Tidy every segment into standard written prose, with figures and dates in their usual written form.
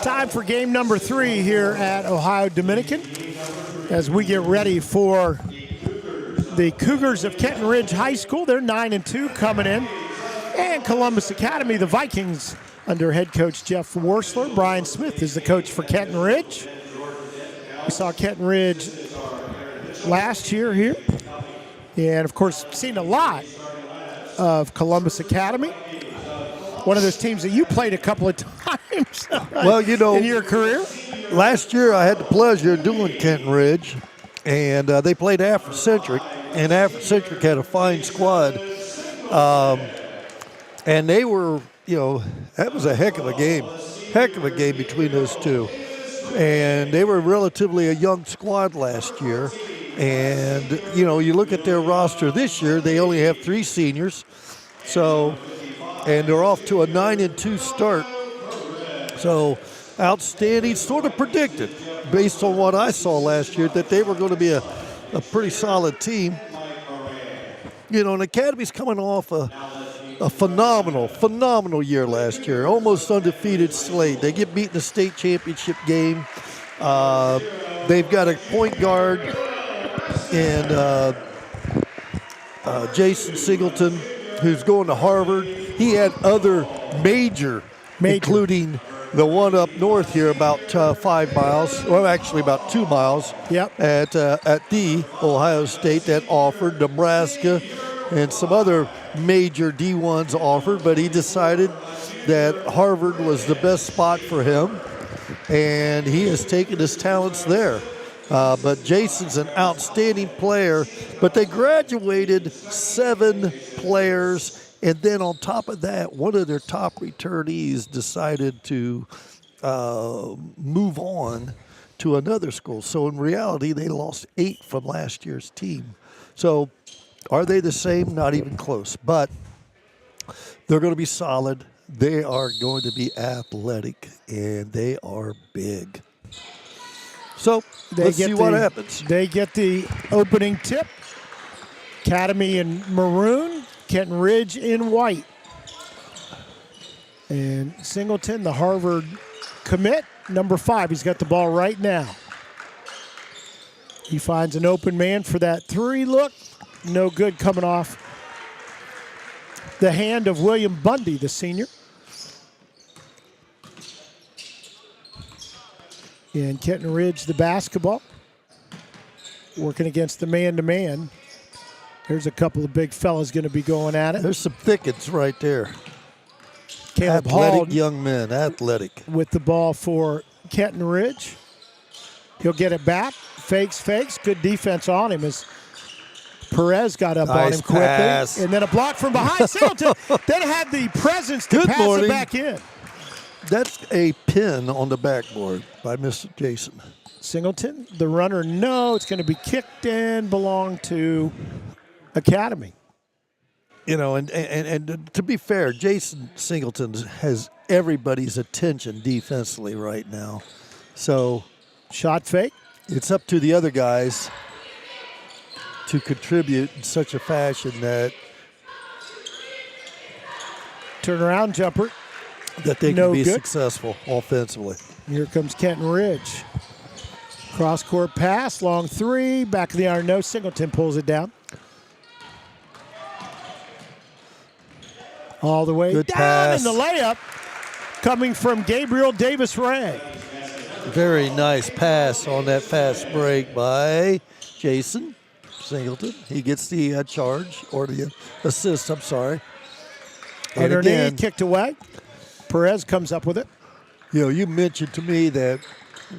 Time for game number 3 here at Ohio Dominican as we get ready for the Cougars of Kenton Ridge High School. They're 9-2 coming in. And Columbus Academy, the Vikings, under head coach Jeff Worsler. Brian Smith is the coach for Kenton Ridge. We saw Kenton Ridge last year here. And, of course, seen a lot of Columbus Academy. One of those teams that you played a couple of times well, you know, in your career. Last year I had the pleasure of doing Kenton Ridge, and they played Afrocentric, and Afrocentric had a fine squad. And they were, you know, that was a heck of a game between those two. And they were relatively a young squad last year. And, you know, you look at their roster this year, they only have 3 seniors. So, and they're off to a 9-2 start. So, outstanding, sort of predicted, based on what I saw last year, that they were going to be a pretty solid team. You know, and Academy's coming off a phenomenal year last year. Almost undefeated slate. They get beat in the state championship game. They've got a point guard in Jason Singleton, who's going to Harvard. He had other major, including the one up north here about 5 miles, well, actually about 2 miles, at the Ohio State that offered, Nebraska, and some other major D1s offered, but he decided that Harvard was the best spot for him, and he has taken his talents there. But Jason's an outstanding player, but they graduated 7 players, and then on top of that, one of their top returnees decided to move on to another school. So in reality, they lost 8 from last year's team. So are they the same? Not even close. But they're going to be solid. They are going to be athletic, and they are big. So let's see what happens. They get the opening tip. Academy in maroon, Kenton Ridge in white. And Singleton, the Harvard commit, number 5. He's got the ball right now. He finds an open man for that 3 look. No good, coming off the hand of William Bundy, the senior. And Kenton Ridge, the basketball, working against the man-to-man. There's a couple of big fellas going to be going at it. There's some thickets right there. Caleb athletic Hall young men, athletic. With the ball for Kenton Ridge. He'll get it back. Fakes. Good defense on him as Perez got up on him quickly. Pass. And then a block from behind. Singleton then had the presence to pass it back in. That's a pin on the backboard by Mr. Jason. Singleton, the runner, no. It's going to be kicked in, belong to Academy. You know, and to be fair, Jason Singleton has everybody's attention defensively right now. So, shot fake. It's up to the other guys to contribute in such a fashion that turnaround jumper. That they can be successful offensively. Here comes Kenton Ridge. Cross-court pass, long 3, back of the iron, no. Singleton pulls it down. All the way Good down, pass. and the layup coming from Gabriel Davis-Ray. Very nice pass on that fast break by Jason Singleton. He gets the charge, or the assist, I'm sorry. And underneath, again, kicked away. Perez comes up with it. You know, you mentioned to me that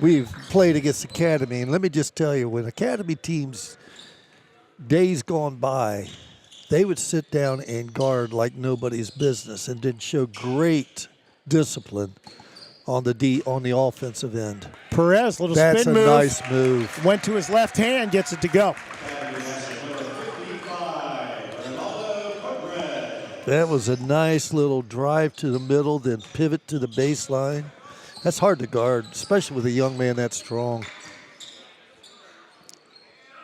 we've played against Academy, and let me just tell you, when Academy teams, days gone by, they would sit down and guard like nobody's business and then show great discipline on the offensive end. Perez, little That's spin a move. nice move. Went to his left hand, gets it to go. That was a nice little drive to the middle, then pivot to the baseline. That's hard to guard, especially with a young man that strong.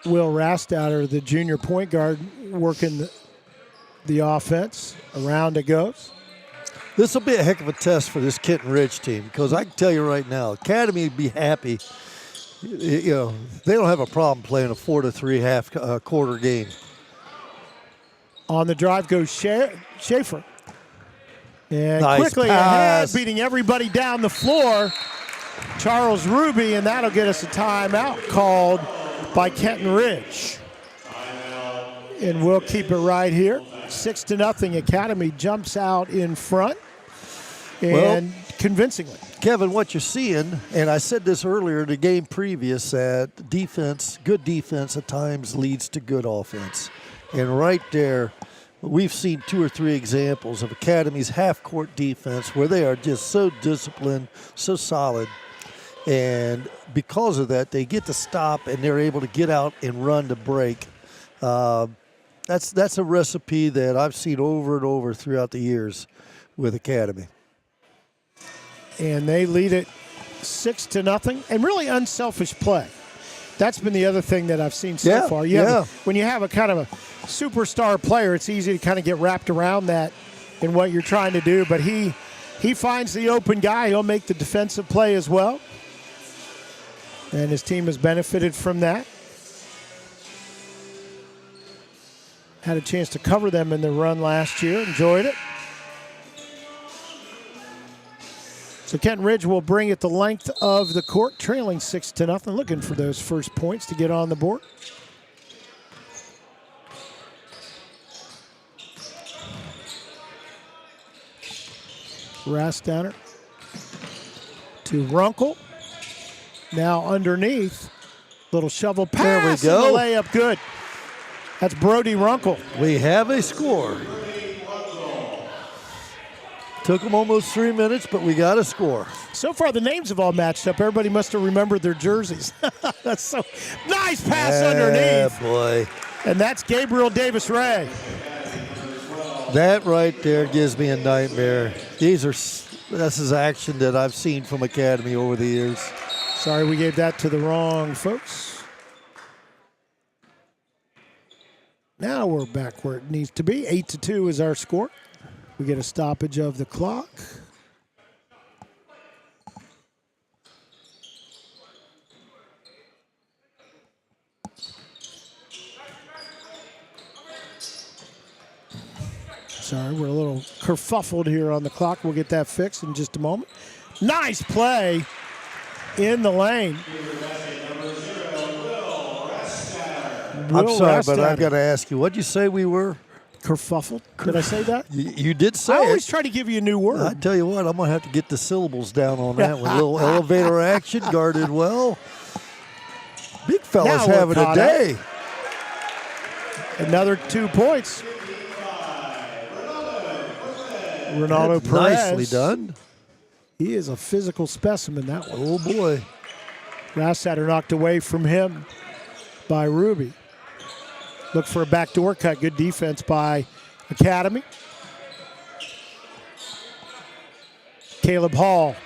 Will Rastouter, the junior point guard, working the offense. Around it goes. This will be a heck of a test for this Kenton Ridge team because I can tell you right now, Academy would be happy. You know, they don't have a problem playing a 4-3 half quarter game. On the drive goes Schaefer. And nice quickly pass. ahead, beating everybody down the floor, Charles Ruby, and that'll get us a timeout called by Kenton Ridge. And we'll keep it right here. 6-0. Academy jumps out in front, and convincingly. Kevin, what you're seeing, and I said this earlier, the game previous, that defense, good defense at times leads to good offense. And right there, we've seen 2 or 3 examples of Academy's half-court defense where they are just so disciplined, so solid. And because of that, they get to stop and they're able to get out and run to break. That's a recipe that I've seen over and over throughout the years with Academy. And they lead it 6-0, and really unselfish play. That's been the other thing that I've seen so far. When you have a kind of a superstar player, it's easy to kind of get wrapped around that in what you're trying to do. But he finds the open guy. He'll make the defensive play as well. And his team has benefited from that. Had a chance to cover them in the run last year. Enjoyed it. So Kenton Ridge will bring it the length of the court, trailing 6-0, looking for those first points to get on the board. Rastowner to Runkle. Now underneath. Little shovel pass. There we go. And the layup good. That's Brody Runkle. We have a score. Took them almost 3 minutes, but we got a score. So far, the names have all matched up. Everybody must have remembered their jerseys. That's so nice pass underneath. Boy. And that's Gabriel Davis-Ray. That right there gives me a nightmare. This is action that I've seen from Academy over the years. Sorry, we gave that to the wrong folks. Now we're back where it needs to be. 8-2 is our score. We get a stoppage of the clock. Sorry, we're a little kerfuffled here on the clock. We'll get that fixed in just a moment. Nice play in the lane. I'm sorry, but I've got to ask you, what'd you say we were? Kerfuffled. Did I say that? You did say I it. always try to give you a new word. I tell you what, I'm going to have to get the syllables down on that one. A little elevator action, guarded well. Big fella's having a day. Another 2 points. Ronaldo That's Perez. nicely done. He is a physical specimen, that one. Oh, boy. Rassatter knocked away from him by Ruby. Look for a backdoor cut. Good defense by Academy. Caleb Hall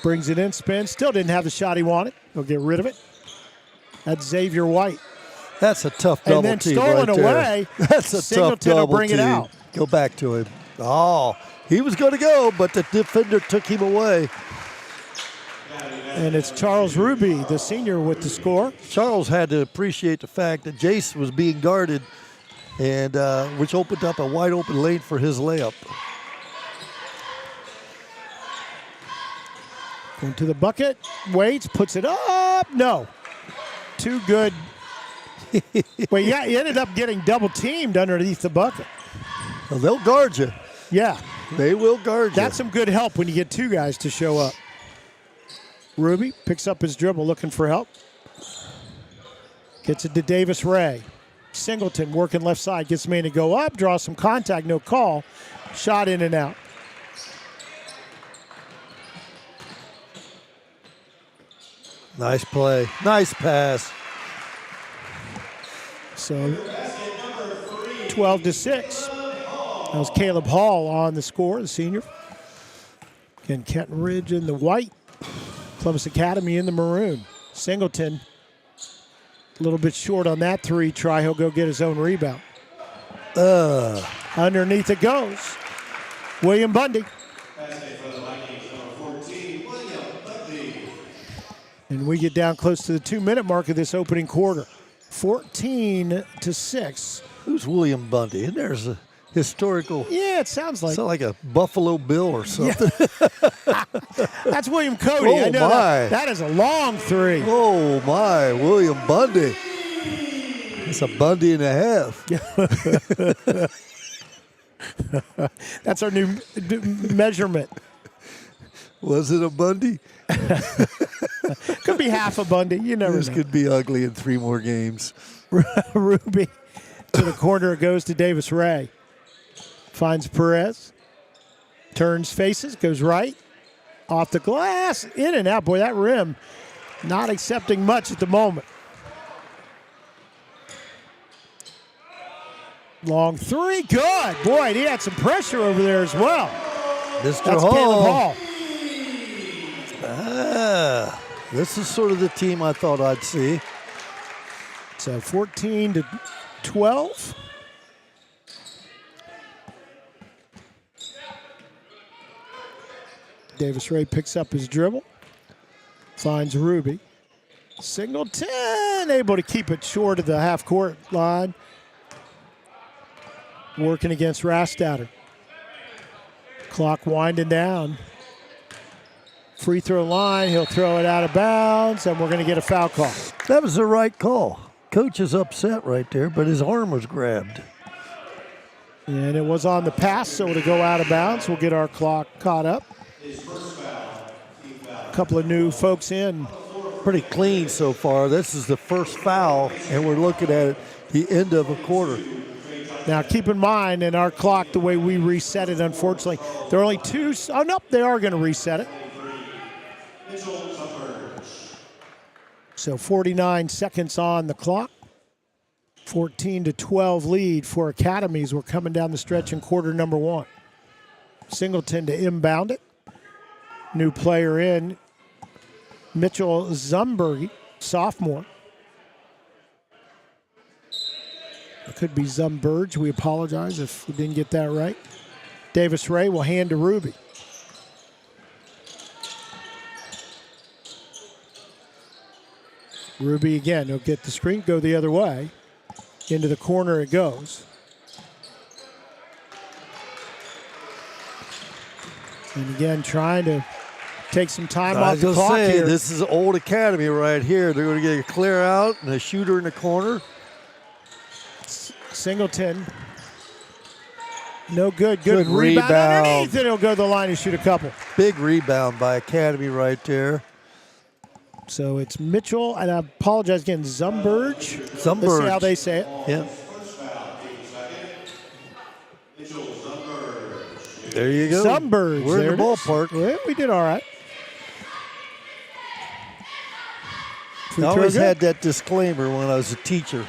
brings it in, spins. Still didn't have the shot he wanted. He'll get rid of it. That's Xavier White. That's a tough double and then team stolen right there. away. That's a Singleton tough double will bring team. it out. Go back to him. Oh, he was going to go, but the defender took him away. And it's Charles Ruby, the senior, with the score. Charles had to appreciate the fact that Jace was being guarded, and which opened up a wide open lane for his layup. Going to the bucket, waits, puts it up. No. Too good. Well, yeah, he ended up getting double teamed underneath the bucket. Well, they'll guard you. Yeah. They will guard you. That's some good help when you get 2 guys to show up. Ruby picks up his dribble looking for help. Gets it to Davis-Ray. Singleton working left side, gets man to go up, draws some contact, no call. Shot in and out. Nice play. Nice pass. So 12-6. That was Caleb Hall on the score, the senior. Again, Kenton Ridge in the white. Columbus Academy in the maroon. Singleton, a little bit short on that 3 try. He'll go get his own rebound. Underneath it goes. William Bundy. And we get down close to the 2-minute mark of this opening quarter. 14-6. Who's William Bundy? And there's a historical. Yeah, it sounds like a Buffalo Bill or something. Yeah. That's William Cody. Oh, I know my. that is a long three. Oh, my. William Bundy. It's a Bundy and a half. That's our new measurement. Was it a Bundy? Could be half a Bundy. You never This know. could be ugly in 3 more games. Ruby to the corner. It goes to Davis Ray. Finds Perez. Turns, faces, goes right. Off the glass. In and out. Boy, that rim not accepting much at the moment. Long three. Good. Boy, and he had some pressure over there as well. Mr. That's Hall. Caleb Hall. This is sort of the team I thought I'd see. So 14-12. Davis Ray picks up his dribble. Finds Ruby. Singleton able to keep it short of the half-court line. Working against Rastatter. Clock winding down. Free throw line, he'll throw it out of bounds, and we're going to get a foul call. That was the right call. Coach is upset right there, but his arm was grabbed. And it was on the pass, so it'll go out of bounds. We'll get our clock caught up. A couple of new folks in. Pretty clean so far. This is the first foul, and we're looking at the end of a quarter. Now, keep in mind, in our clock, the way we reset it, unfortunately, there are only two. Oh, nope, they are going to reset it. So 49 seconds on the clock. 14-12 lead for Academies. We're coming down the stretch in quarter number 1. Singleton to inbound it. New player in, Mitchell Zumberg, sophomore. It could be Zumberge. We apologize if we didn't get that right. Davis Ray will hand to Ruby. Ruby again, he'll get the screen, go the other way. Into the corner it goes. And again, trying to take some time off the clock here. This is Old Academy right here. They're going to get a clear out and a shooter in the corner. Singleton. No good. Good rebound underneath, and he'll go to the line and shoot a couple. Big rebound by Academy right there. So it's Mitchell, and I apologize again, Zumberge. Let's see how they say it. Yeah. There you go. Zumberge. We're in the ballpark. Yeah, we did all right. I always had that disclaimer when I was a teacher.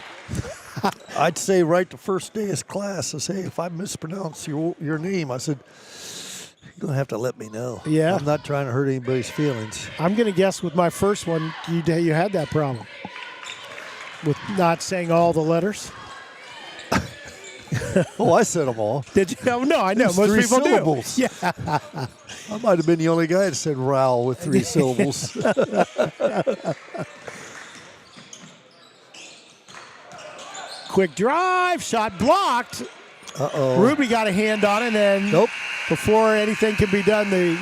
I'd say right the first day of class, I say, if I mispronounce your name, I said, you're going to have to let me know. Yeah. I'm not trying to hurt anybody's feelings. I'm going to guess with my first one, you had that problem with not saying all the letters. Oh, I said them all. Did you? No, I know. Most 3 people syllables. do. Yeah. I might have been the only guy that said Rowell with 3 syllables. Quick drive, shot blocked. Uh-oh. Ruby got a hand on it, and Nope. before anything can be done, the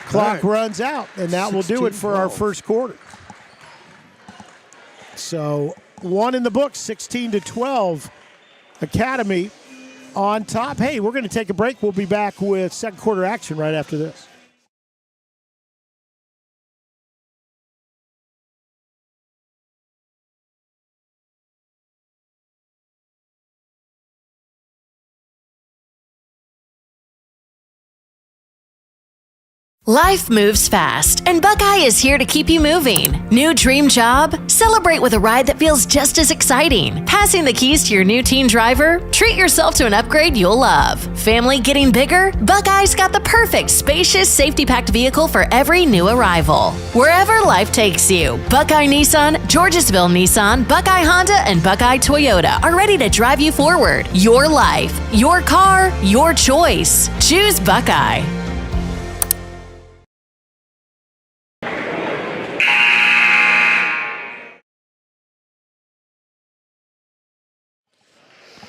clock runs out, and that will do it for our first quarter. So 1 in the book, 16-12. Academy on top. Hey, we're going to take a break. We'll be back with second quarter action right after this. Life moves fast, and Buckeye is here to keep you moving. New dream job? Celebrate with a ride that feels just as exciting. Passing the keys to your new teen driver? Treat yourself to an upgrade you'll love. Family getting bigger? Buckeye's got the perfect spacious, safety-packed vehicle for every new arrival. Wherever life takes you, Buckeye Nissan, Georgesville Nissan, Buckeye Honda, and Buckeye Toyota are ready to drive you forward. Your life, your car, your choice. Choose Buckeye.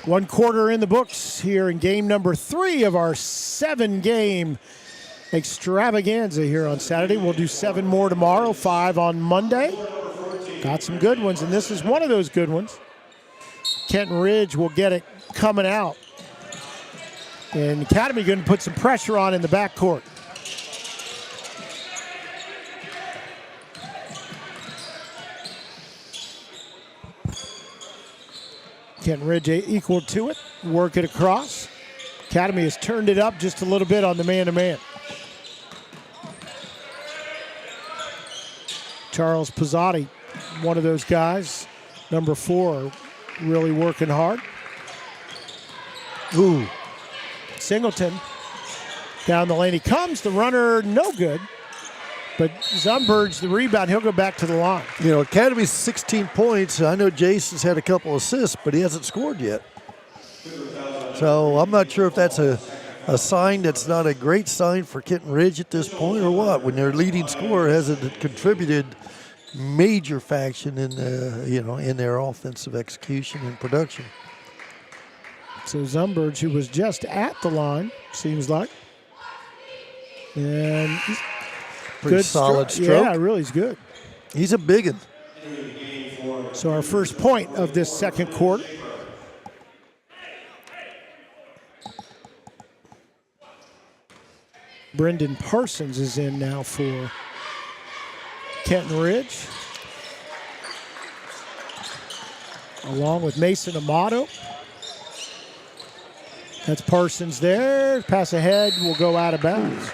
One quarter in the books here in game number 3 of our 7-game extravaganza here on Saturday. We'll do 7 more tomorrow, 5 on Monday. Got some good ones, and this is one of those good ones. Kenton Ridge will get it coming out. And Academy going to put some pressure on in the backcourt. Kenton Ridge equal to it, work it across. Academy has turned it up just a little bit on the man-to-man. Charles Pizzotti, one of those guys, number 4, really working hard. Ooh. Singleton down the lane. He comes, the runner, no good. But Zumberge, the rebound, he'll go back to the line. You know, Academy's 16 points. I know Jason's had a couple assists, but he hasn't scored yet. So I'm not sure if that's a sign that's not a great sign for Kenton Ridge at this point or what, when their leading scorer hasn't contributed major faction in, in their offensive execution and production. So Zumberge, who was just at the line, seems like. And pretty good solid stroke. Yeah, really, he's good. He's a big one. So our first point of this second quarter. Brendan Parsons is in now for Kenton Ridge, along with Mason Amato. That's Parsons there. Pass ahead will go out of bounds.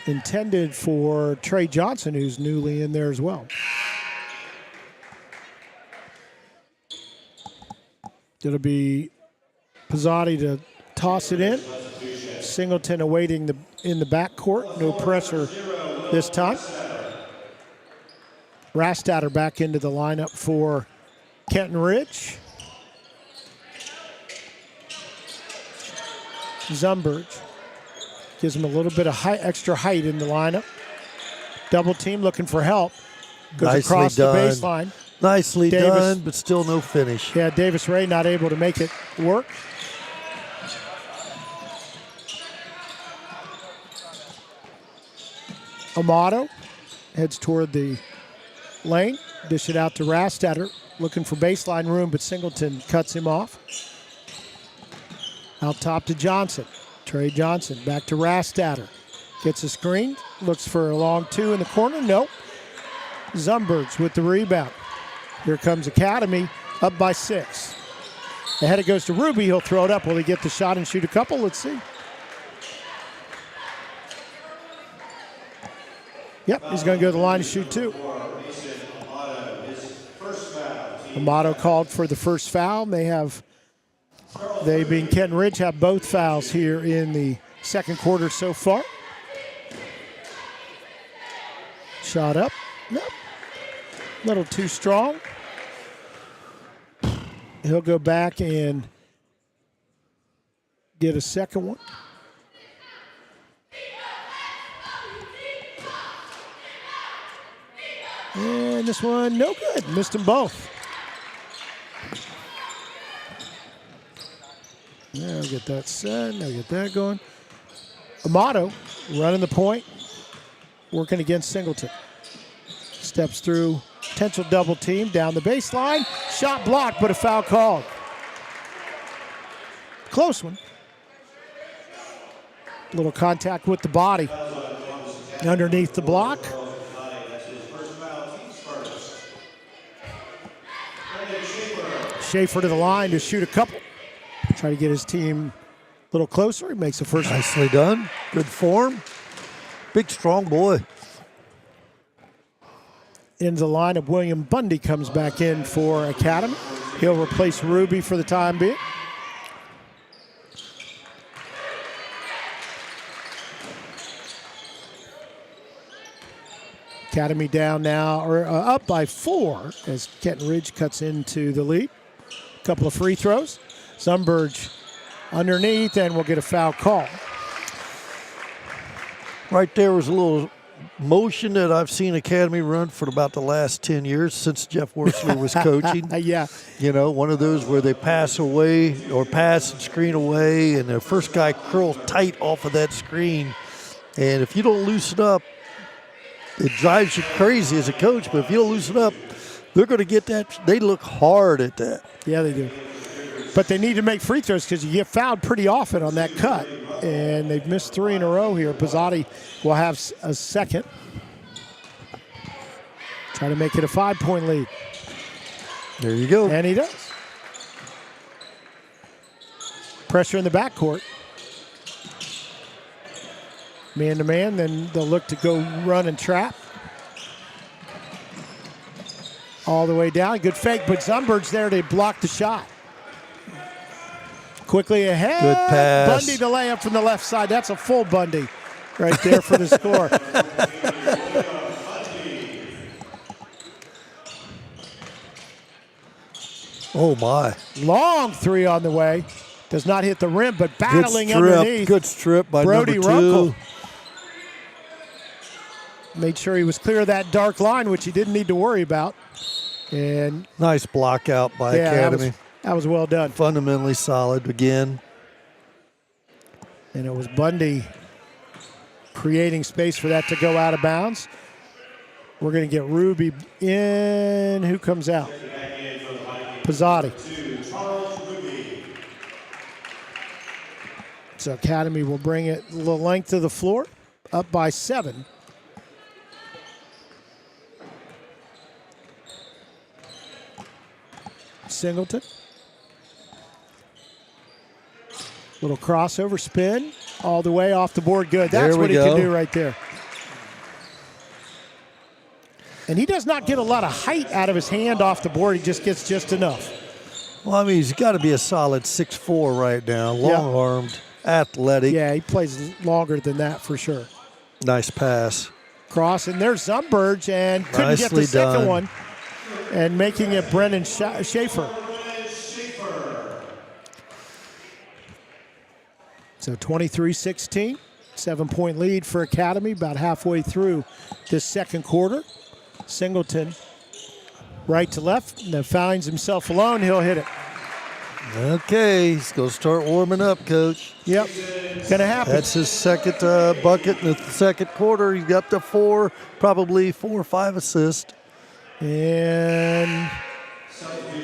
Intended for Trey Johnson, who's newly in there as well. It'll be Pizzotti to toss it in. Singleton awaiting in the backcourt. No pressure this time. Rastatter back into the lineup for Kenton Ridge. Zumberge gives him a little bit of extra height in the lineup. Double team looking for help. Goes Nicely across done. the baseline. Nicely Davis, done, but still no finish. Yeah, Davis Ray not able to make it work. Amato heads toward the lane. Dish it out to Rastatter. Looking for baseline room, but Singleton cuts him off. Out top to Johnson. Trey Johnson back to Rastatter. Gets a screen. Looks for a long 2 in the corner. Nope. Zumberge with the rebound. Here comes Academy, up by 6. Ahead it goes to Ruby. He'll throw it up. Will he get the shot and shoot a couple? Let's see. Yep, he's going to go to the line to shoot 2. Amato called for the first foul. They being Kenton Ridge, have both fouls here in the second quarter so far. Shot up. Nope. A little too strong. He'll go back and get a second one. And this one, no good. Missed them both. Yeah, I'll get that set. I'll get that going. Amato running the point, working against Singleton. Steps through, potential double team down the baseline. Shot blocked, but a foul called. Close one. Little contact with the body underneath the block. Schaefer to the line to shoot a couple. Try to get his team little closer. He makes the first. Nicely done. Good form. Big, strong boy. Into the lineup, William Bundy comes back in for Academy. He'll replace Ruby for the time being. Academy down now, or up by 4 as Kenton Ridge cuts into the lead. A couple of free throws. Zumberge underneath, and we'll get a foul call. Right there was a little motion that I've seen Academy run for about the last 10 years since Jeff Wurzler was coaching. Yeah. You know, one of those where they pass away or pass and screen away, and the first guy curls tight off of that screen. And if you don't loosen up, it drives you crazy as a coach, but if you don't loosen up, they're going to get that. They look hard at that. Yeah, they do. But they need to make free throws because you get fouled pretty often on that cut. And they've missed 3 in a row here. Pizzotti will have a second. Try to make it a 5-point lead. There you go. And he does. Pressure in the backcourt. Man-to-man, then they'll look to go run and trap. All the way down. Good fake, but Zumberge's there to block the shot. Quickly ahead. Good pass. Bundy the layup from the left side. That's a full Bundy right there for the score. Oh, my. Long 3 on the way. Does not hit the rim, but battling Good strip. underneath. Good strip by Brody number 2. Runkle. Made sure he was clear of that dark line, which he didn't need to worry about. And nice block out by Academy. That was well done. Fundamentally solid again. And it was Bundy creating space for that to go out of bounds. We're going to get Ruby in. Who comes out? Pizzotti. So Academy will bring it the length of the floor, up by 7. Singleton. Little crossover spin all the way off the board. Good. That's what he can do right there. And he does not get a lot of height out of his hand off the board. He just gets just enough. Well, I mean, he's got to be a solid 6'4" right now. Long-armed, athletic. Yeah, he plays longer than that for sure. Nice pass. Cross, and there's Zumberge, and couldn't get the second one. And making it Brennan Schaefer. So 23-16, 7-point lead for Academy about halfway through this second quarter. Singleton right to left, and then finds himself alone. He'll hit it. Okay, he's going to start warming up, Coach. Yep, going to happen. That's his second bucket in the second quarter. He's got the 4, probably 4 or 5 assists. And I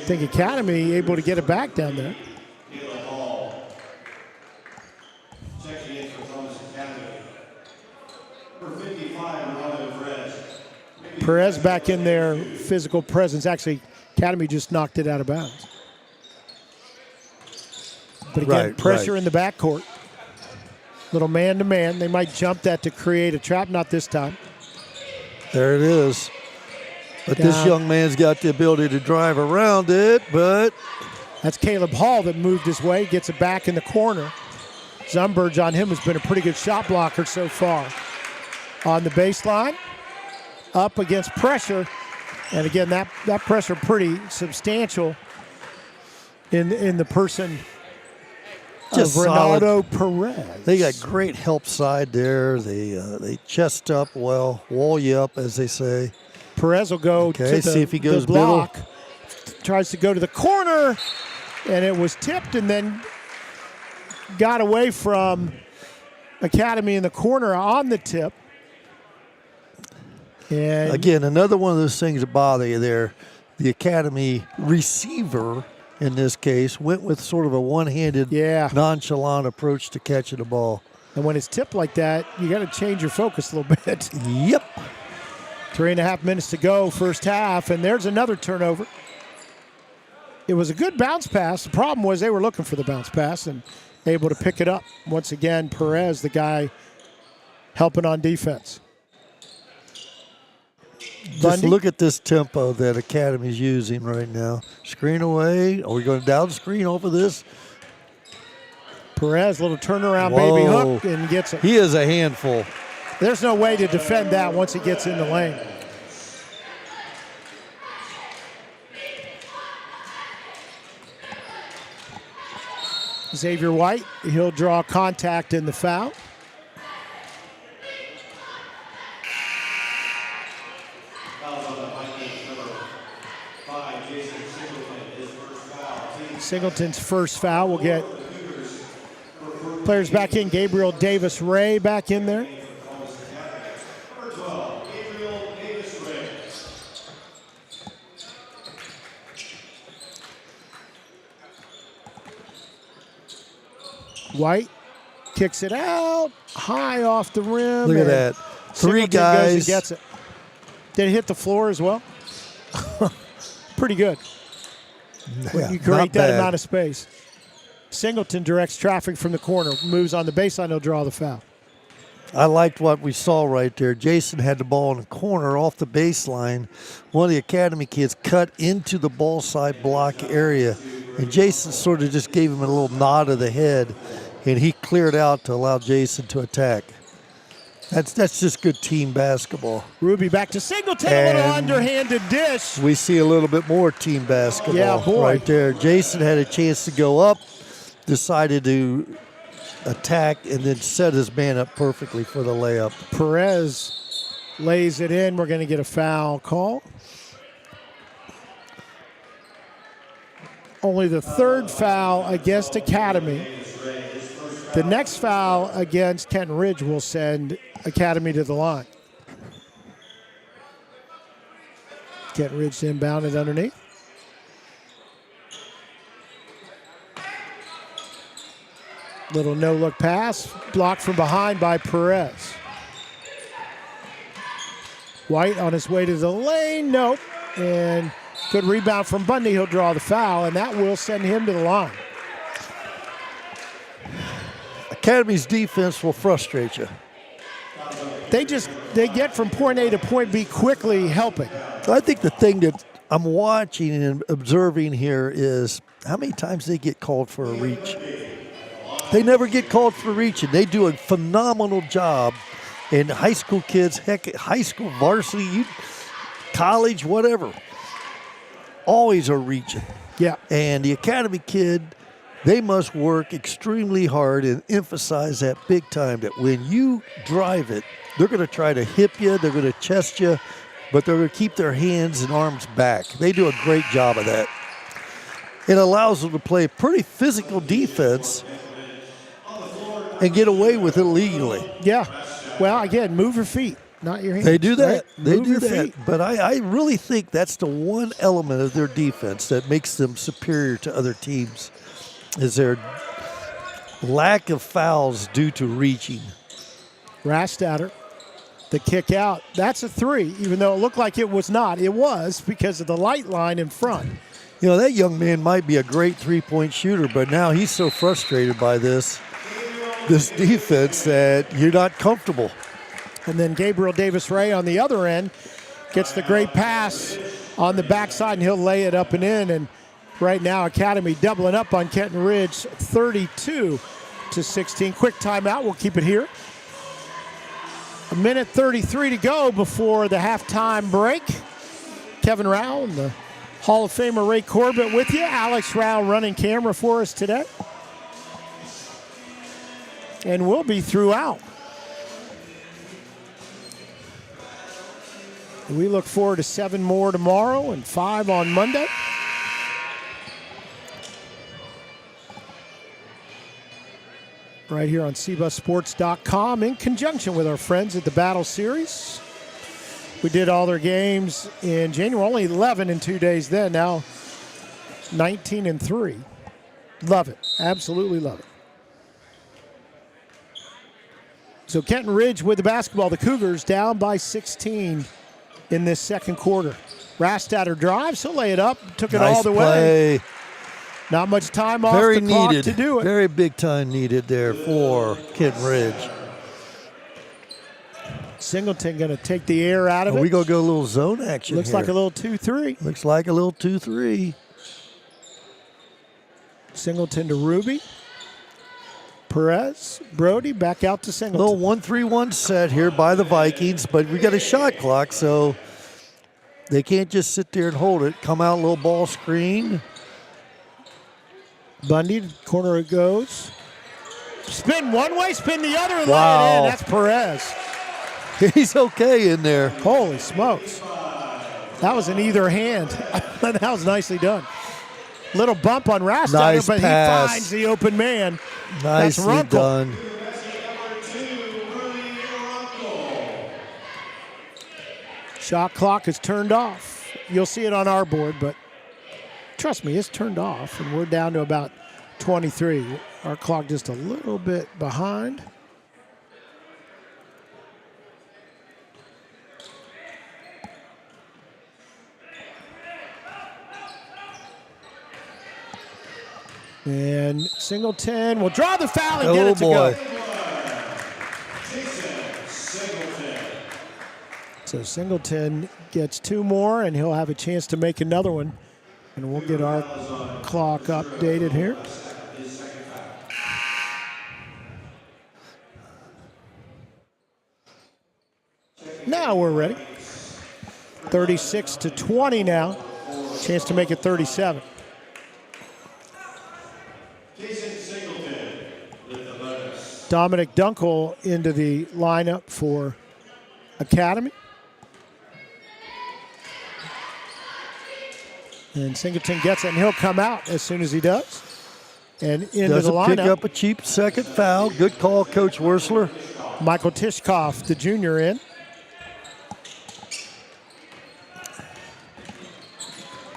think Academy able to get it back down there. Perez back in their physical presence. Actually, Academy just knocked it out of bounds. But again, pressure in the backcourt. Little man-to-man. They might jump that to create a trap. Not this time. There it is. But this young man's got the ability to drive around it, but... That's Caleb Hall that moved his way, gets it back in the corner. Zumberge on him has been a pretty good shot blocker so far. On the baseline, up against pressure. And again, that pressure pretty substantial in the person just of Ronaldo Perez. They got great help side there. They chest up well, wall you up, as they say. Perez will go to the, see if he goes the block. middle. Tries to go to the corner, and it was tipped and then got away from Academy in the corner on the tip. And again, another one of those things that bother you there. The Academy receiver, in this case, went with sort of a one-handed, nonchalant approach to catching the ball. And when it's tipped like that, you got to change your focus a little bit. Yep. 3.5 minutes to go, first half, and there's another turnover. It was a good bounce pass. The problem was they were looking for the bounce pass, and able to pick it up. Once again, Perez, the guy helping on defense. Just Bundy. look at this tempo that Academy's using right now. Screen away. Are we going down screen over this? Perez, little turnaround Whoa. baby hook, and gets it. He is a handful. There's no way to defend that once he gets in the lane. Xavier White, he'll draw contact in the foul. Singleton's first foul will get players back in. Gabriel Davis-Ray back in there. White kicks it out, high off the rim. Look at that. Three Singleton guys. goes and gets it. Did it hit the floor as well? Pretty good. Yeah, You create not that bad. amount of space. Singleton directs traffic from the corner, moves on the baseline, he'll draw the foul. I liked what we saw right there. Jason had the ball in the corner off the baseline. One of the Academy kids cut into the ball side block area, and Jason sort of just gave him a little nod of the head, and he cleared out to allow Jason to attack. That's just good team basketball. Ruby back to Singleton, a little And underhanded dish. We see a little bit more team basketball Yeah, boy. right there. Jason had a chance to go up, decided to attack, and then set his man up perfectly for the layup. Perez lays it in. We're going to get a foul call. Only the third foul against Academy. The next foul against Kenton Ridge will send Academy to the line. Kenton Ridge inbounded underneath. Little no-look pass, blocked from behind by Perez. White on his way to the lane, nope. And good rebound from Bundy, he'll draw the foul, and that will send him to the line. Academy's defense will frustrate you. They get from point A to point B quickly, helping. I think the thing that I'm watching and observing here is how many times they get called for a reach. They never get called for reaching. They do a phenomenal job. And high school kids, heck, high school varsity, college, whatever, always are reaching. Yeah. And the Academy kid, they must work extremely hard and emphasize that big time that when you drive it, they're going to try to hip you, they're going to chest you, but they're going to keep their hands and arms back. They do a great job of that. It allows them to play pretty physical defense and get away with it legally. Yeah. Well, again, move your feet, not your hands. They do that. Right? They Move do your that. feet. But I really think that's the one element of their defense that makes them superior to other teams is their lack of fouls due to reaching. Rastatter, the kick out. That's a three, even though it looked like it was not. It was because of the light line in front. You know, that young man might be a great three-point shooter, but now he's so frustrated by this defense that you're not comfortable. And then Gabriel Davis-Ray on the other end gets the great pass on the backside, and he'll lay it up and in. And right now, Academy doubling up on Kenton Ridge, 32-16. Quick timeout. We'll keep it here. 1:33 to go before the halftime break. Kevin Rao and the Hall of Famer Ray Corbett with you. Alex Rao running camera for us today. And we'll be throughout. We look forward to 7 more tomorrow and 5 on Monday. Right here on cbusports.com in conjunction with our friends at the Battle Series. We did all their games in January, only 11 in 2 days then, now 19-3. Love it, absolutely love it. So Kenton Ridge with the basketball. The Cougars down by 16 in this second quarter. Rastatter drives, he'll lay it up, took it all the way. Not much time off Very the clock needed. to do it. Very big time needed there for Kenton Ridge. Singleton going to take the air out of it. We going to go a little zone action Looks here. like a little 2-3. Looks like a little 2-3. Singleton to Ruby. Perez, Brody, back out to Singleton. Little 1-3-1 set here by the Vikings, but we got a shot clock, so they can't just sit there and hold it. Come out, little ball screen. Bundy, corner it goes. Spin one way, spin the other, and Wow. let it in. That's Perez. He's okay in there. Holy smokes. That was in either hand. That was nicely done. Little bump on Rastatter, Nice but pass. he finds the open man. Nicely That's Runkle. done. Shot clock is turned off. You'll see it on our board, but trust me, it's turned off, and we're down to about 23. Our clock just a little bit behind. And Singleton will draw the foul and get it to go. So Singleton gets 2 more, and he'll have a chance to make another one. And we'll get our clock updated here. Now we're ready. 36-20 now. Chance to make it 37. Dominic Dunkel into the lineup for Academy. And Singleton gets it, and he'll come out as soon as he does. And into the lineup. Doesn't pick up a cheap second foul. Good call, Coach Wursler. Michael Tishkoff, the junior, in.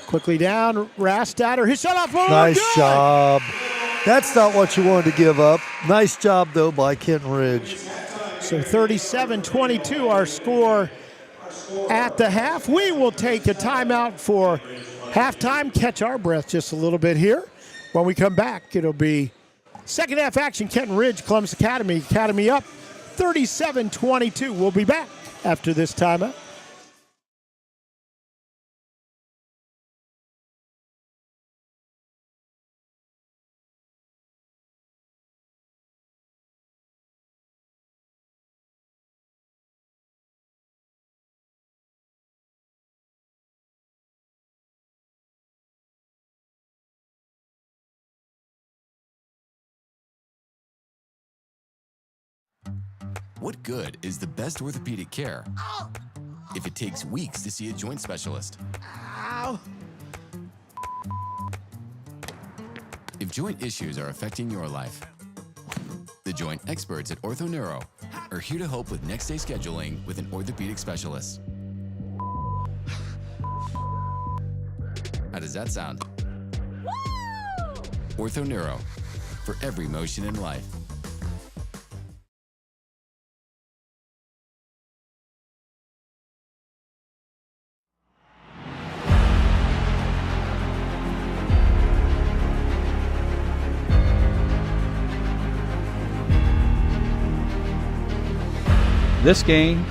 Quickly down, Rastatter. His shot off. Nice good. job. That's not what you wanted to give up. Nice job, though, by Kenton Ridge. So 37-22, our score at the half. We will take a timeout for halftime. Catch our breath just a little bit here. When we come back, it'll be second half action. Kenton Ridge, Columbus Academy. Academy up 37-22. We'll be back after this timeout. What good is the best orthopedic care if it takes weeks to see a joint specialist? Ow. If joint issues are affecting your life, the joint experts at OrthoNeuro are here to help with next day scheduling with an orthopedic specialist. How does that sound? OrthoNeuro, for every motion in life. This game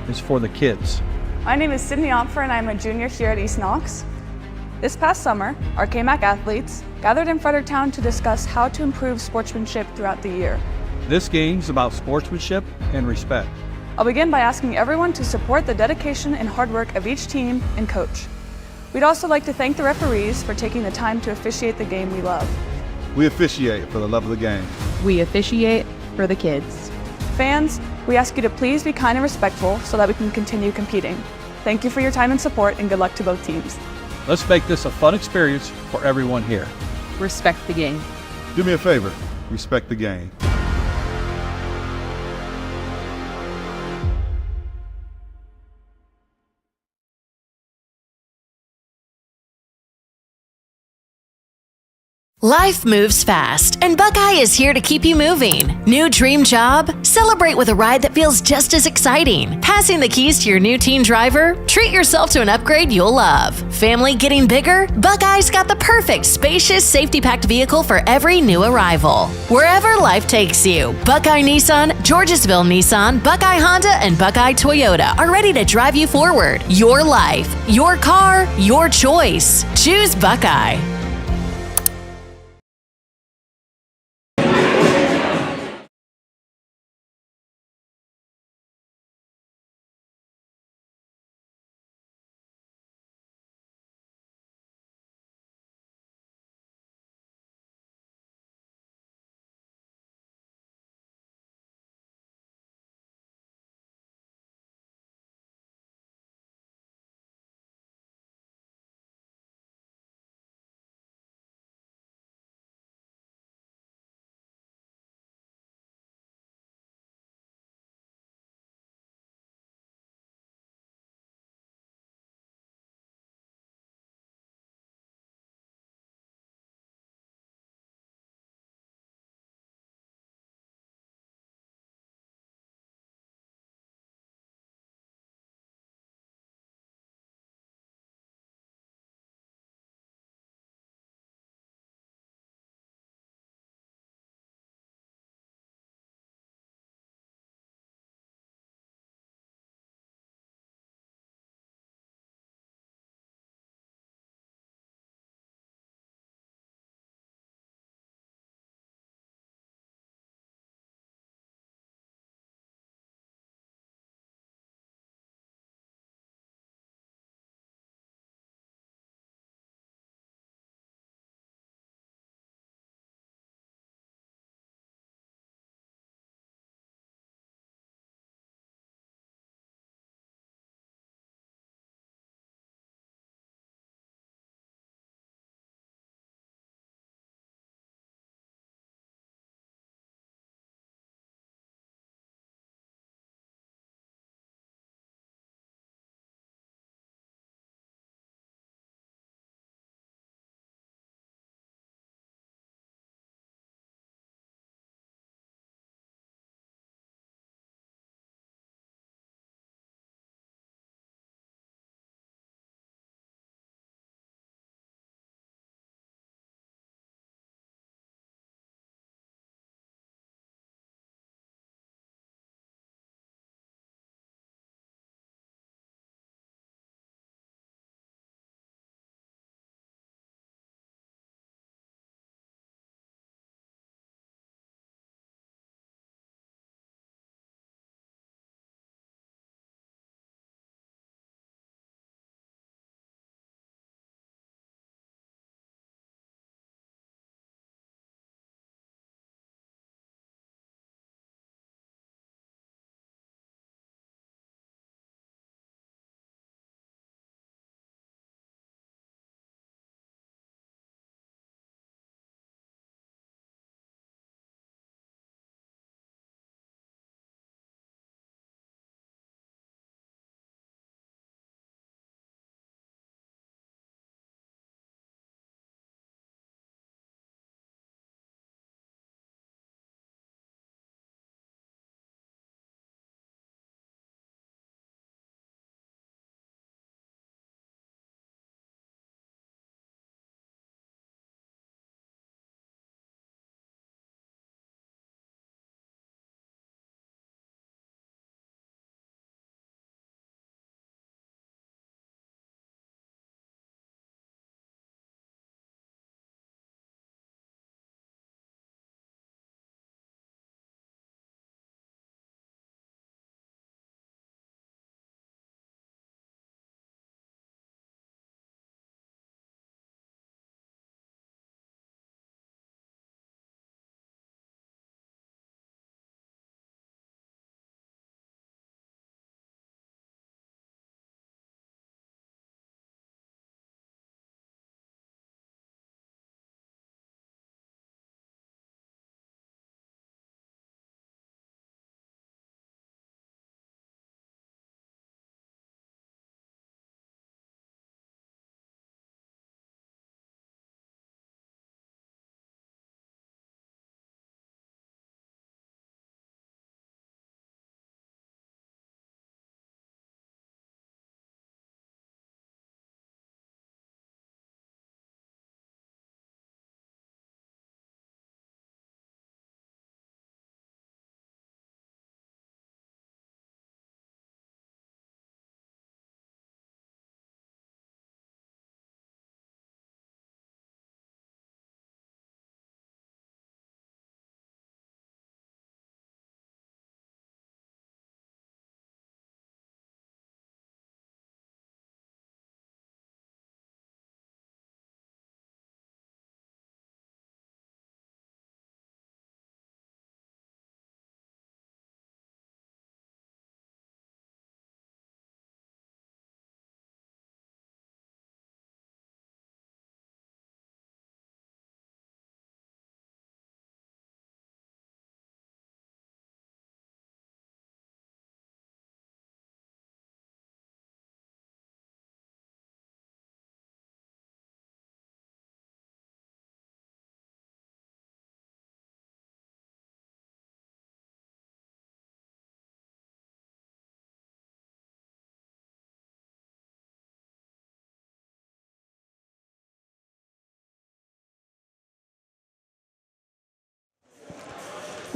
is for the kids. My name is Sydney Opfer and I'm a junior here at East Knox. This past summer, our KMAC athletes gathered in Fredericktown to discuss how to improve sportsmanship throughout the year. This game's about sportsmanship and respect. I'll begin by asking everyone to support the dedication and hard work of each team and coach. We'd also like to thank the referees for taking the time to officiate the game we love. We officiate for the love of the game. We officiate for the kids. Fans, we ask you to please be kind and respectful so that we can continue competing. Thank you for your time and support, and good luck to both teams. Let's make this a fun experience for everyone here. Respect the game. Do me a favor, respect the game. Life moves fast, and Buckeye is here to keep you moving. New dream job? Celebrate with a ride that feels just as exciting. Passing the keys to your new teen driver? Treat yourself to an upgrade you'll love. Family getting bigger? Buckeye's got the perfect spacious, safety-packed vehicle for every new arrival. Wherever life takes you, Buckeye Nissan, Georgesville Nissan, Buckeye Honda, and Buckeye Toyota are ready to drive you forward. Your life, your car, your choice. Choose Buckeye.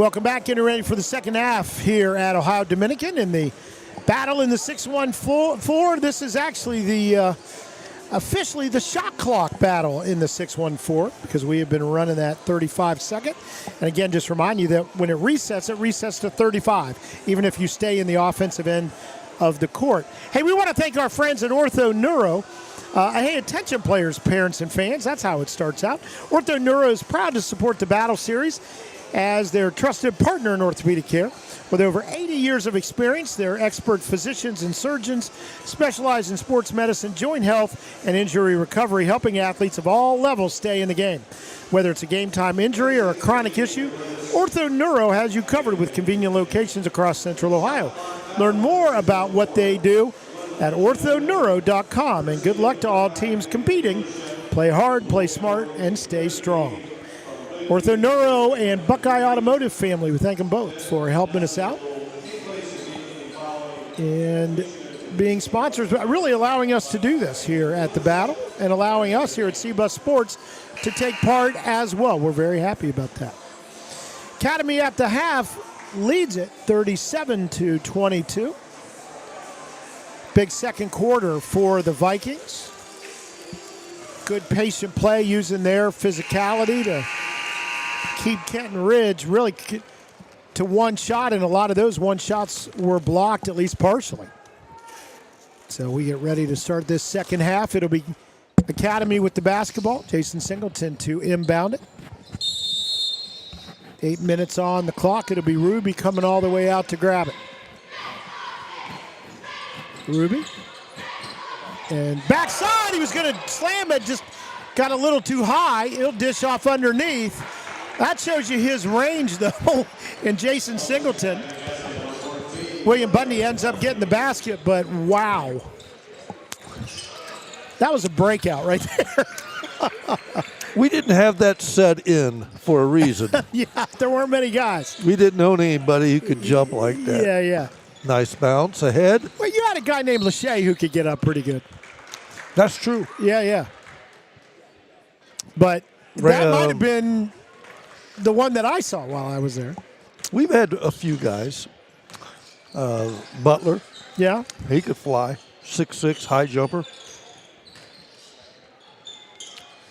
Welcome back. Getting ready for the second half here at Ohio Dominican in the battle in the 6-1-4. This is actually the officially the shot clock battle in the 6-1-4 because we have been running that 35-second. And again, just remind you that when it resets to 35, even if you stay in the offensive end of the court. Hey, we want to thank our friends at Ortho Neuro. Hey, attention players, parents, and fans. That's how it starts out. Ortho Neuro is proud to support the Battle Series as their trusted partner in orthopedic care. With over 80 years of experience, they're expert physicians and surgeons specialize in sports medicine, joint health, and injury recovery, helping athletes of all levels stay in the game. Whether it's a game-time injury or a chronic issue, Ortho Neuro has you covered with convenient locations across Central Ohio. Learn more about what they do at orthoneuro.com, and good luck to all teams competing. Play hard, play smart, and stay strong. Ortho Neuro and Buckeye Automotive family, we thank them both for helping us out and being sponsors, but really allowing us to do this here at the Battle and allowing us here at C-Bus Sports to take part as well. We're very happy about that. Academy at the half leads it 37-22. Big second quarter for the Vikings. Good patient play using their physicality to keep Kenton Ridge really to one shot, and a lot of those one shots were blocked, at least partially. So we get ready to start this second half. It'll be Academy with the basketball. Jason Singleton to inbound it. 8 minutes on the clock. It'll be Ruby coming all the way out to grab it. Ruby. And backside, he was going to slam it, just got a little too high. He'll dish off underneath. That shows you his range, though, in Jason Singleton. William Bundy ends up getting the basket, but wow. That was a breakout right there. We didn't have that set in for a reason. Yeah, there weren't many guys. We didn't own anybody who could jump like that. Yeah, yeah. Nice bounce ahead. Well, you had a guy named Lachey who could get up pretty good. That's true. Yeah, yeah. But that might have been the one that I saw while I was there. We've had a few guys. Butler. Yeah. He could fly. 6'6", high jumper.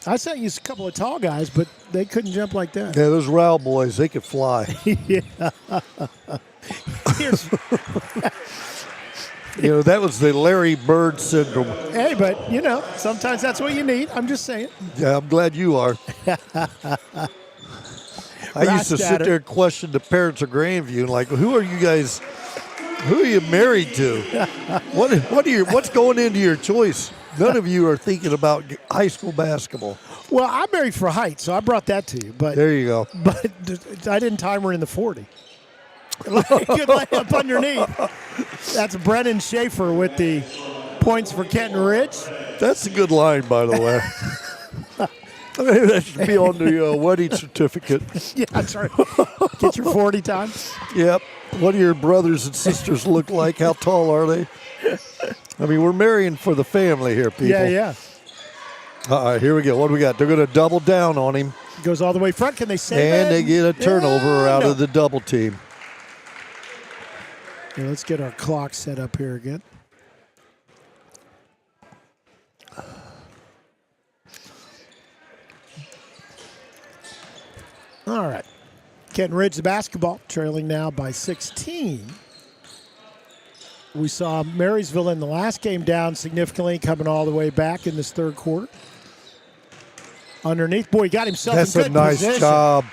I sent you a couple of tall guys, but they couldn't jump like that. Yeah, those Rowell boys, they could fly. Yeah. You know, that was the Larry Bird syndrome. Hey, but, you know, sometimes that's what you need. I'm just saying. Yeah, I'm glad you are. I used to sit there and question the parents of Grandview and like, who are you married to? What's going into your choice? None of you are thinking about high school basketball. Well, I'm married for height, so I brought that to you. But there you go. But I didn't time her in the 40. Good layup underneath. That's Brennan Schaefer with the points for Kenton Ridge. That's a good line, by the way. Maybe that should be on the wedding certificate. Yeah, that's right. Get your 40 times. Yep. What do your brothers and sisters look like? How tall are they? I mean, we're marrying for the family here, people. Yeah, yeah. All right, here we go. What do we got? They're going to double down on him. Goes all the way front. Can they save it? And they get a turnover out of the double team. Yeah, let's get our clock set up here again. All right. Kenton Ridge, the basketball, trailing now by 16. We saw Marysville in the last game down significantly, coming all the way back in this third quarter. Underneath, boy, he got himself in good nice position. Job.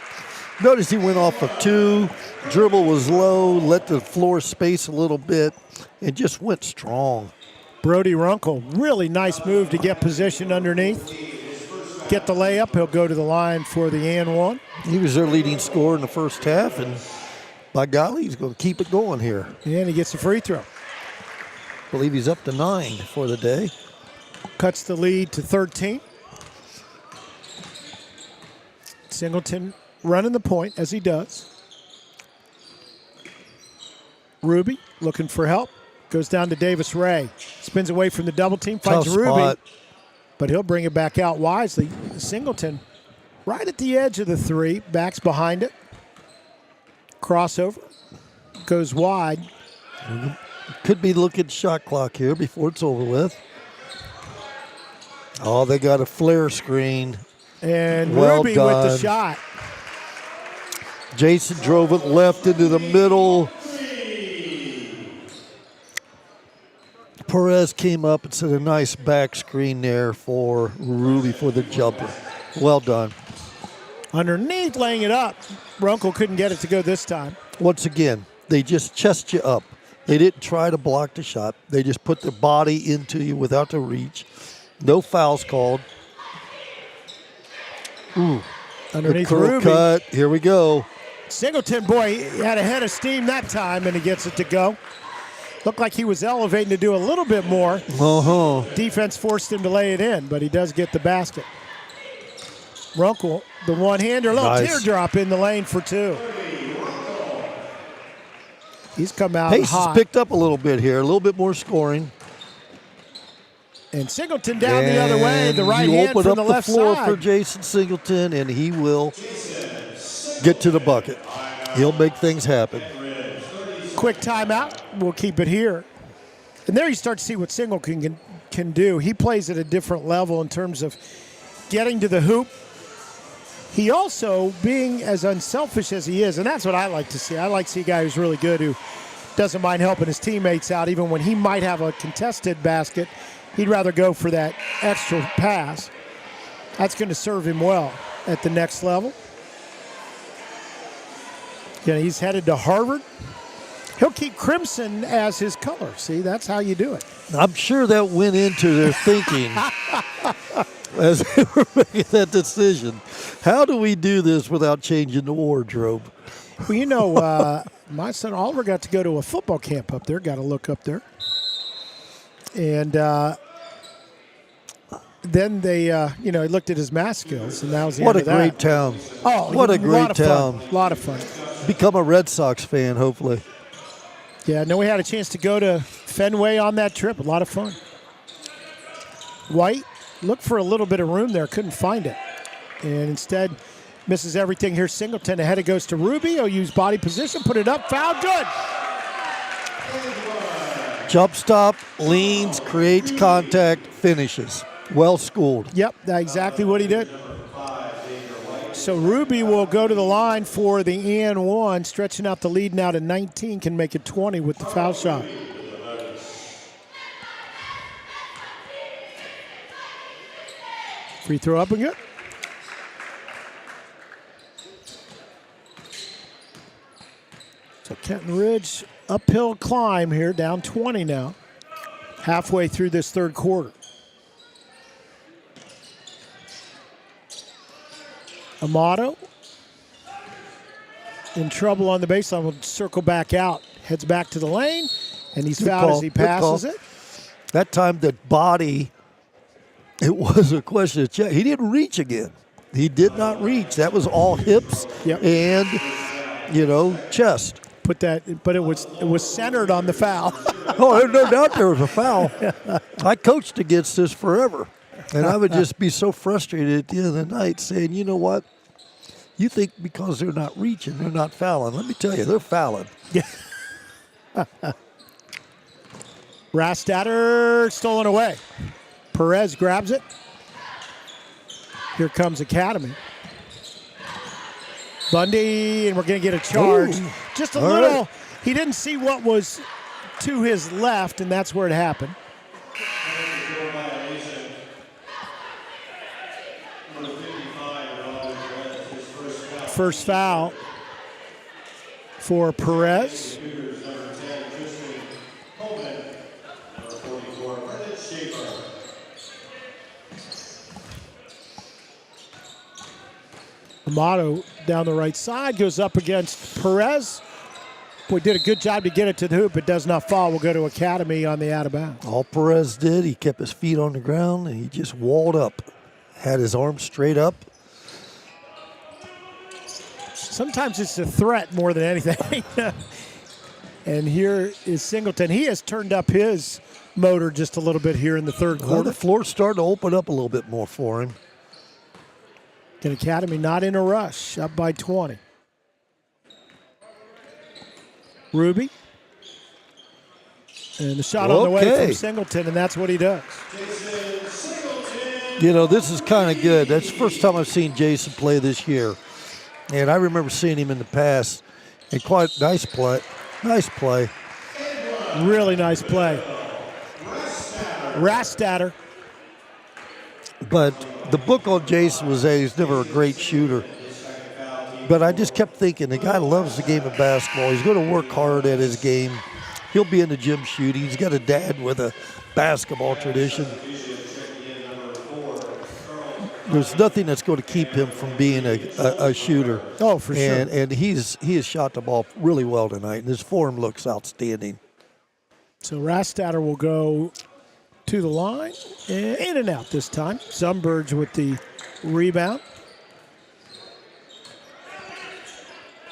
Notice he went off of two. Dribble was low, let the floor space a little bit, and just went strong. Brody Runkle, really nice move to get position underneath. Get the layup. He'll go to the line for the and one. He was their leading scorer in the first half, and by golly, he's going to keep it going here. And he gets the free throw. I believe he's up to 9 for the day. Cuts the lead to 13. Singleton running the point as he does. Ruby looking for help. Goes down to Davis Ray. Spins away from the double team. Finds Tough Ruby. spot. But he'll bring it back out wisely. Singleton right at the edge of the three. Backs behind it. Crossover. Goes wide. Could be looking shot clock here before it's over with. Oh, they got a flare screen. And Well Ruby done. with the shot. Jason drove it left into the middle. Perez came up and set a nice back screen there for Ruby for the jumper. Well done. Underneath, laying it up. Runkle couldn't get it to go this time. Once again, they just chest you up. They didn't try to block the shot. They just put their body into you without the reach. No fouls called. Ooh. Underneath curl Ruby. cut. Here we go. Singleton, boy, he had a head of steam that time, and he gets it to go. Looked like he was elevating to do a little bit more. Defense forced him to lay it in, but he does get the basket. Runkle, the one-hander, little Nice. teardrop in the lane for two. He's come out Pace hot. has picked up a little bit here, a little bit more scoring. And Singleton down the other way, the right hand open from up the left floor side. for Jason Singleton, and he will get to the bucket. He'll make things happen. Quick timeout. We'll keep it here. And there you start to see what Singleton can do. He plays at a different level in terms of getting to the hoop. He also, being as unselfish as he is, and that's what I like to see. I like to see a guy who's really good, who doesn't mind helping his teammates out, even when he might have a contested basket. He'd rather go for that extra pass. That's going to serve him well at the next level. Yeah, he's headed to Harvard. He'll keep crimson as his color. See, that's how you do it. I'm sure that went into their thinking as they were making that decision. How do we do this without changing the wardrobe? Well, you know, my son Oliver got to go to a football camp up there. Got to look up there. And then they, he looked at his math skills, and that was the What a end of great that. town. Oh, what a great town. A lot of fun. Become a Red Sox fan, hopefully. Yeah, no, we had a chance to go to Fenway on that trip. A lot of fun. White looked for a little bit of room there, couldn't find it. And instead misses everything here. Singleton ahead, it goes to Ruby. He'll use body position, put it up, foul, good. Jump stop, leans, creates contact, finishes. Well schooled. Yep, that's exactly what he did. So Ruby will go to the line for the and one, stretching out the lead now to 19, can make it 20 with the foul shot. Free throw up and good. So Kenton Ridge, uphill climb here, down 20 now, halfway through this third quarter. Amato in trouble on the baseline, will circle back out, heads back to the lane, and he's fouled as he passes it. That time the body, it was a question of check. He didn't reach again. He did not reach. That was all hips and, chest. Put that, but it was centered on the foul. Oh, there's no doubt there was a foul. I coached against this forever. And I would just be so frustrated at the end of the night saying, you know what? You think because they're not reaching, they're not fouling. Let me tell you, they're fouling. Yeah. Rastatter stolen away. Perez grabs it. Here comes Academy. Bundy, and we're going to get a charge. Ooh. Just a All little. right. He didn't see what was to his left, and that's where it happened. First foul for Perez. Amato down the right side, goes up against Perez. Boy, did a good job to get it to the hoop. It does not fall. We'll go to Academy on the out of bounds. All Perez did, he kept his feet on the ground, and he just walled up. Had his arms straight up. Sometimes it's a threat more than anything. And here is Singleton. He has turned up his motor just a little bit here in the third quarter. Well, the floor's starting to open up a little bit more for him. And Academy not in a rush, up by 20. Ruby. And the shot on the way from Singleton, and that's what he does. You know, this is kind of good. That's the first time I've seen Jason play this year. And I remember seeing him in the past. And quite nice play. Nice play. Really nice play. Rastatter. But the book on Jason was that he's never a great shooter. But I just kept thinking, the guy loves the game of basketball. He's going to work hard at his game. He'll be in the gym shooting. He's got a dad with a basketball tradition. There's nothing that's going to keep him from being a shooter. Oh, for sure. And he has shot the ball really well tonight, and his form looks outstanding. So Rastatter will go to the line, and in and out this time. Zumberge with the rebound.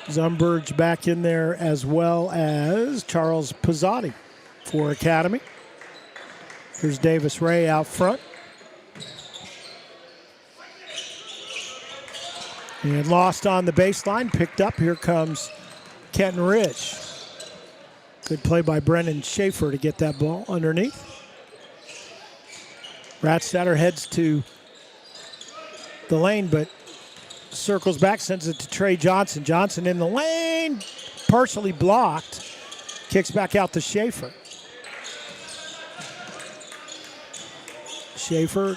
Zumberge back in there as well as Charles Pizzotti for Academy. Here's Davis Ray out front. And lost on the baseline, picked up. Here comes Kenton Ridge. Good play by Brennan Schaefer to get that ball underneath. Rastatter heads to the lane, but circles back, sends it to Trey Johnson. Johnson in the lane, partially blocked. Kicks back out to Schaefer. Schaefer,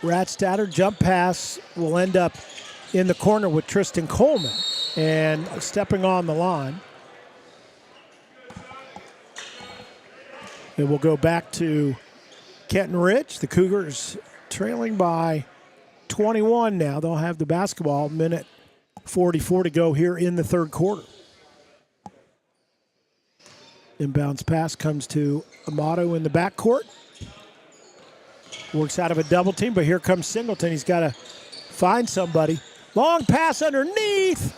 Rastatter, jump pass will end up in the corner with Tristan Coleman. And stepping on the line, it will go back to Kenton Ridge. The Cougars trailing by 21 now. They'll have the basketball. Minute 44 to go here in the third quarter. Inbounds pass comes to Amato in the backcourt. Works out of a double team, but here comes Singleton. He's got to find somebody. Long pass underneath.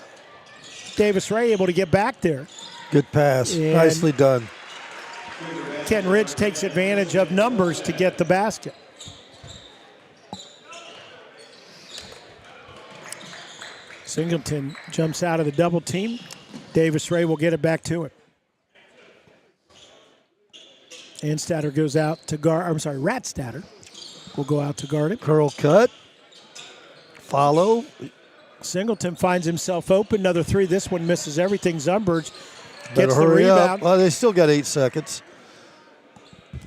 Davis Ray able to get back there. Good pass. And nicely done. Kenton Ridge takes advantage of numbers to get the basket. Singleton jumps out of the double team. Davis Ray will get it back to him. Anstatter goes out to guard. I'm sorry, Rastatter will go out to guard him. Curl cut. Follow. Singleton finds himself open. Another three. This one misses everything. Zumberge Better gets the hurry rebound. up. Well, they still got 8 seconds.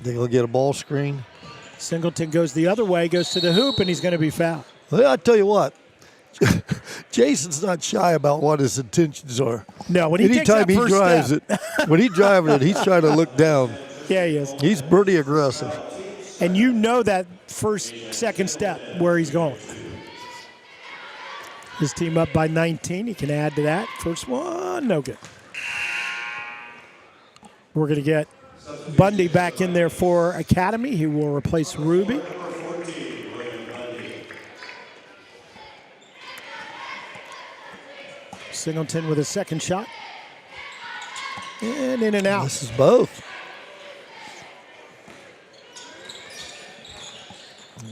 They'll get a ball screen. Singleton goes the other way, goes to the hoop, and he's going to be fouled. Well, I tell you what, Jason's not shy about what his intentions are. No, when he takes that first drives step. it, when he drives it, he's trying to look down. Yeah, he is. He's pretty aggressive. And you know that second step where he's going. His team up by 19. He can add to that. First one, no good. We're going to get Bundy back in there for Academy. He will replace Ruby. Singleton with a second shot. And in and out. This is both.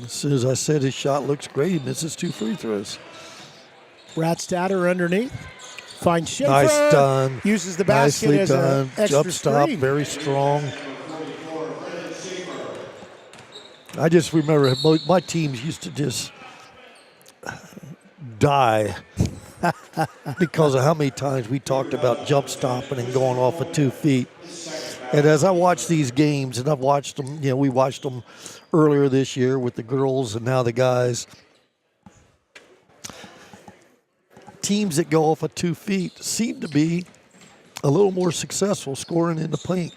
As soon as I said his shot looks great, he misses 2 free throws. Rastatter underneath. Finds Schaefer. Nice done. Uses the basket Nicely as done. an extra Jump stop, screen. very strong. I just remember my teams used to just die because of how many times we talked about jump stopping and going off of 2 feet. And as I watch these games, and I've watched them, we watched them earlier this year with the girls and now the guys. Teams that go off of 2 feet seem to be a little more successful scoring in the paint.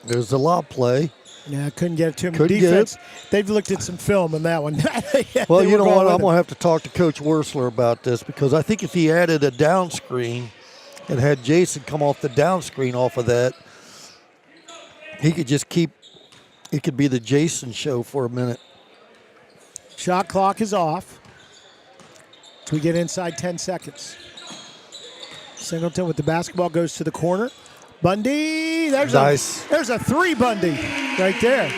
There's the lob play. Yeah, couldn't get it to him. Couldn't Defense, get it. they've looked at some film on that one. Well, you know what? I'm going to have to talk to Coach Wursler about this because I think if he added a down screen and had Jason come off the down screen off of that, he could just keep – it could be the Jason show for a minute. Shot clock is off. We get inside 10 seconds. Singleton with the basketball goes to the corner. Bundy, there's a three Bundy right there.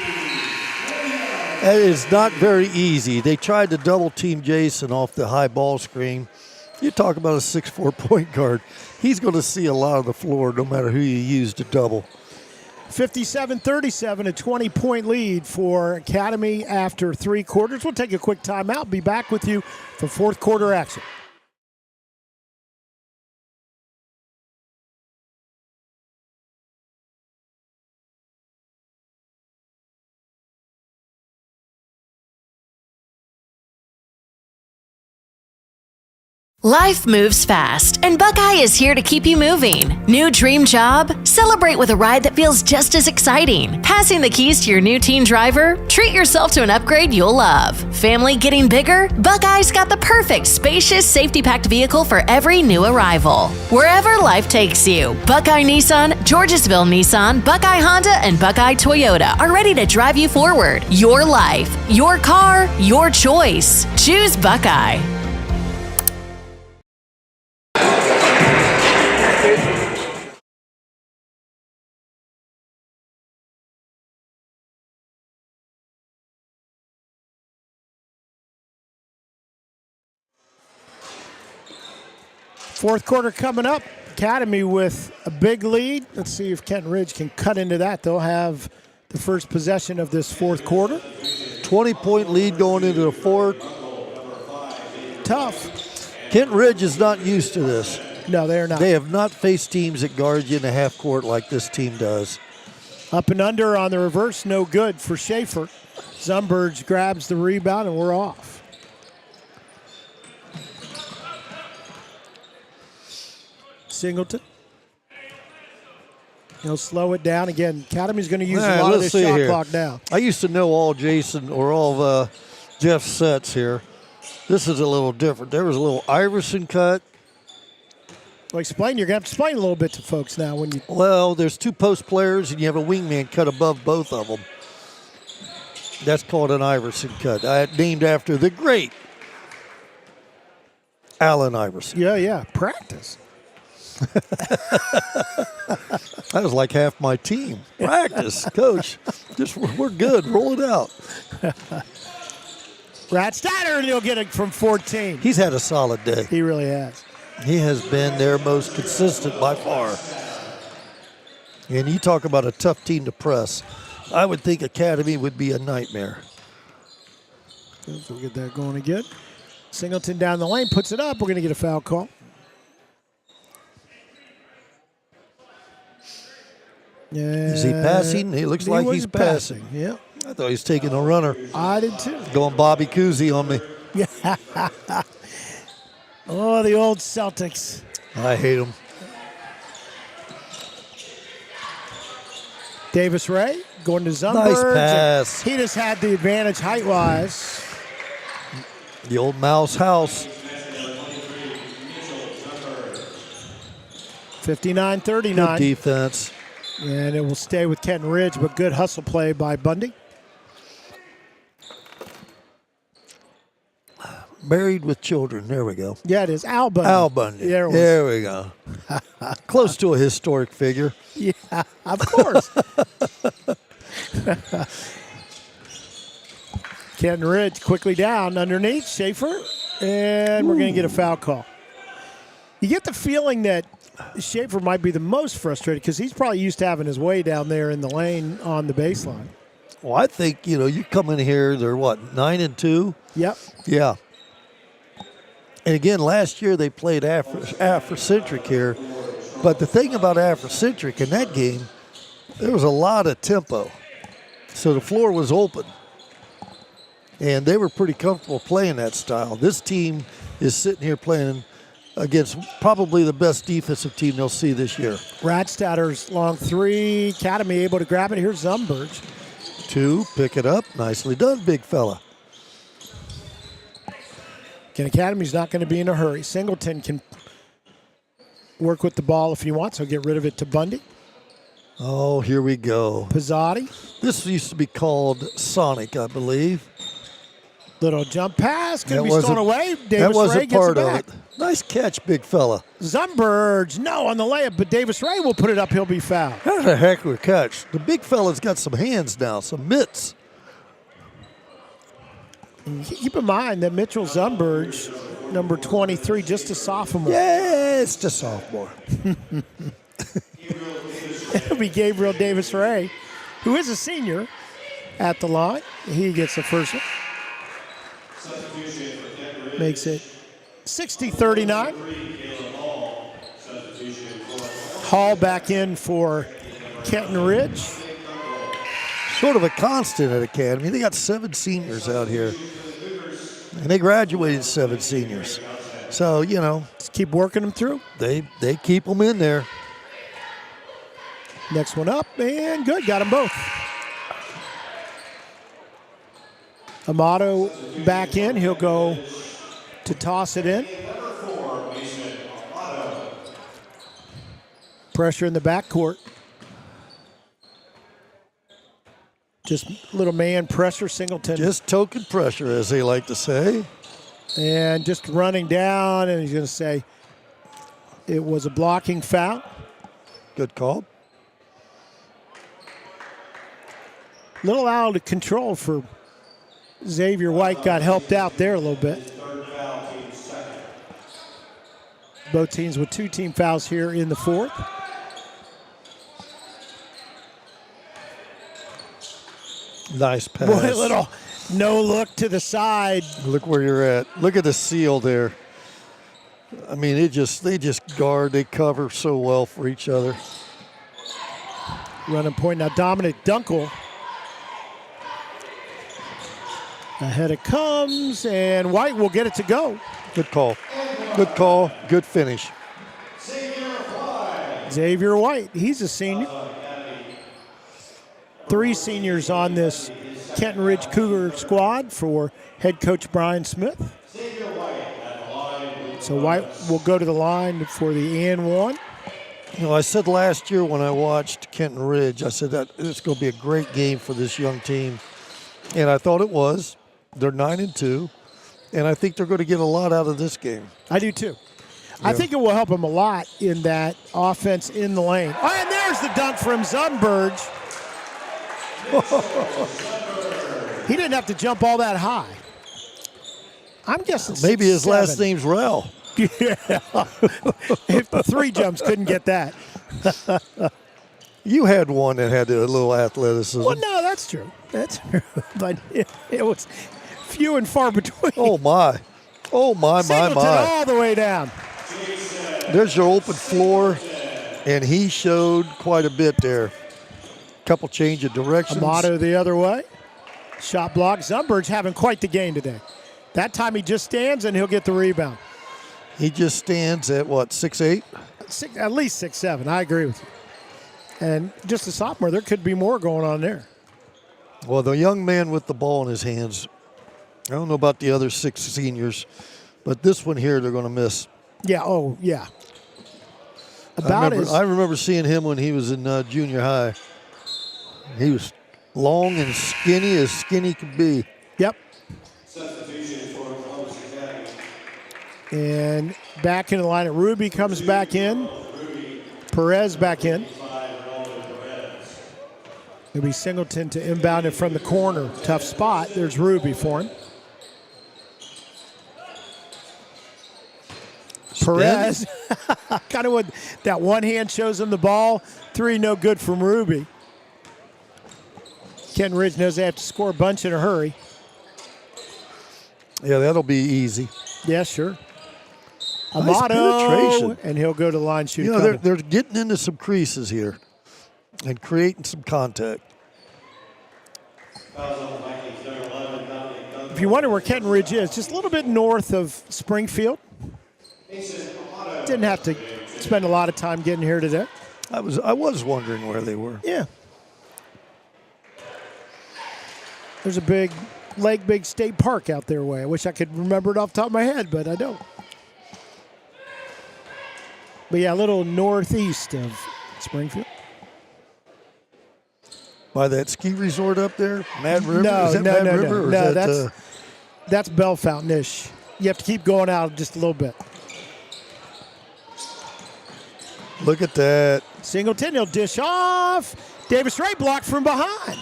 That is not very easy. They tried to double team Jason off the high ball screen, You talk about a 6'4" point guard. He's going to see a lot of the floor no matter who you use to double. 57-37, a 20-point lead for Academy after 3 quarters. We'll take a quick timeout. Be back with you for fourth quarter action. Life moves fast, and Buckeye is here to keep you moving. New dream job? Celebrate with a ride that feels just as exciting. Passing the keys to your new teen driver? Treat yourself to an upgrade you'll love. Family getting bigger? Buckeye's got the perfect spacious, safety-packed vehicle for every new arrival. Wherever life takes you, Buckeye Nissan, Georgesville Nissan, Buckeye Honda, and Buckeye Toyota are ready to drive you forward. Your life, your car, your choice. Choose Buckeye. Fourth quarter coming up. Academy with a big lead. Let's see if Kenton Ridge can cut into that. They'll have the first possession of this fourth quarter. 20-point lead going into the fourth. Tough. Kenton Ridge is not used to this. No, they're not. They have not faced teams that guard you in the half court like this team does. Up and under on the reverse, no good for Schaefer. Zumberge grabs the rebound, and we're off. Singleton. He'll slow it down again. Academy's going to use a lot of this shot clock now. I used to know all Jason or all of Jeff's sets here. This is a little different. There was a little Iverson cut. Well, explain. You're going to have to explain a little bit to folks now. Well, there's 2 post players, and you have a wingman cut above both of them. That's called an Iverson cut. Named after the great Allen Iverson. Yeah. Practice. That was like half my team. Practice, coach. We're good. Roll it out. Ratstatter, and he'll get it from 14. He's had a solid day. He really has. He has been their most consistent by far. And you talk about a tough team to press. I would think Academy would be a nightmare. We'll get that going again. Singleton down the lane, puts it up. We're going to get a foul call. Yeah. Is he passing? He looks like he's passing. Yeah. I thought he was taking a runner. I did too. Going Bobby Cousy on me. Yeah. Oh, the old Celtics. I hate them. Davis Ray going to Zumberge. Nice pass. He just had the advantage height-wise. The old Mouse House. 59-39. Good defense. And it will stay with Kenton Ridge, but good hustle play by Bundy. Married with children. There we go. Yeah, it is. Al Bundy. Al Bundy. There we go. Close to a historic figure. Yeah, of course. Kenton Ridge quickly down underneath. Schaefer. And we're going to get a foul call. You get the feeling that Schaefer might be the most frustrated because he's probably used to having his way down there in the lane on the baseline. Well, I think, you come in here, they're what, 9-2? Yep. Yeah. And again, last year they played Afrocentric here. But the thing about Afrocentric in that game, there was a lot of tempo. So the floor was open. And they were pretty comfortable playing that style. This team is sitting here playing against probably the best defensive team they'll see this year. Radstatter's long three. Academy able to grab it. Here's Zumberge. 2, pick it up. Nicely done, big fella. Again, Academy's not going to be in a hurry. Singleton can work with the ball if he wants. He'll get rid of it to Bundy. Oh, here we go. Pizzotti. This used to be called Sonic, I believe. Little jump pass. Going to be stolen away. Davis that wasn't Ray gets part it of back. it. Nice catch, big fella. Zumberge, no on the layup, but Davis Ray will put it up. He'll be fouled. That's a heck of a catch. The big fella's got some hands now, some mitts. And keep in mind that Mitchell Zumberge number 23, just a sophomore. Yeah, it's just sophomore. It'll be Gabriel Davis-Ray, who is a senior at the line. He gets the first one. Makes it 60-39. Hall back in for Kenton Ridge. Sort of a constant at Academy. They got 7 seniors out here. And they graduated 7 seniors. So, you know. Just keep working them through. They keep them in there. Next one up, and good. Got them both. Amato back in. He'll go to toss it in. Pressure in the backcourt. Just little man pressure, Singleton. Just token pressure, as they like to say. And just running down, and he's going to say it was a blocking foul. Good call. Little out of control for Xavier White. Got helped out there a little bit. Both teams with 2 team fouls here in the fourth. Nice pass. Boy, a little no look to the side. Look where you're at. Look at the seal there. I mean, they just guard, they cover so well for each other. Running point now, Dominic Dunkel. Ahead it comes, and White will get it to go. Good call. Good call. Good finish. Xavier White, he's a senior. 3 seniors on this Kenton Ridge Cougar squad for head coach Brian Smith. So White will go to the line for the and one. You know, I said last year when I watched Kenton Ridge, I said that it's going to be a great game for this young team. And I thought it was. They're 9-2. And I think they're going to get a lot out of this game. I do too. Yeah. I think it will help them a lot in that offense in the lane. Oh, and there's the dunk from Zunberg. He didn't have to jump all that high. I'm guessing maybe his last name's Rel. Yeah. If the 3 jumps couldn't get that. You had one that had a little athleticism. Well, no, that's true. That's true. But it was few and far between. Oh, my. Oh, my. All the way down. There's your open floor, and he showed quite a bit there. Couple change of directions. Amato the other way. Shot block. Zunberg's having quite the game today. That time he just stands and he'll get the rebound. He just stands at what, 6'8"? At least 6'7". I agree with you. And just a sophomore, there could be more going on there. Well, the young man with the ball in his hands, I don't know about the other 6 seniors, but this one here they're going to miss. Yeah, oh, yeah. I remember seeing him when he was in junior high. He was long and skinny as skinny could be. Yep. And back in the line, Ruby comes back in. Perez back in. It'll be Singleton to inbound it from the corner. Tough spot. There's Ruby for him. Perez, kind of what that one hand shows him the ball. 3 no good from Ruby. Kenton Ridge knows they have to score a bunch in a hurry. Yeah, that'll be easy. Yeah, sure. Nice penetration. And he'll go to the line shooting. You know, they're getting into some creases here and creating some contact. If you wonder where Kenton Ridge is, just a little bit north of Springfield. Didn't have to spend a lot of time getting here today. I was wondering where they were. Yeah. There's a big Lake Big State Park out their way. I wish I could remember it off the top of my head, but I don't. But yeah, a little northeast of Springfield. By that ski resort up there? Mad River? No, is that no, Mad no, River, no. or No, is that, that's Bell Fountain-ish. You have to keep going out just a little bit. Look at that. Singleton, he'll dish off. Davis-Ray blocked from behind.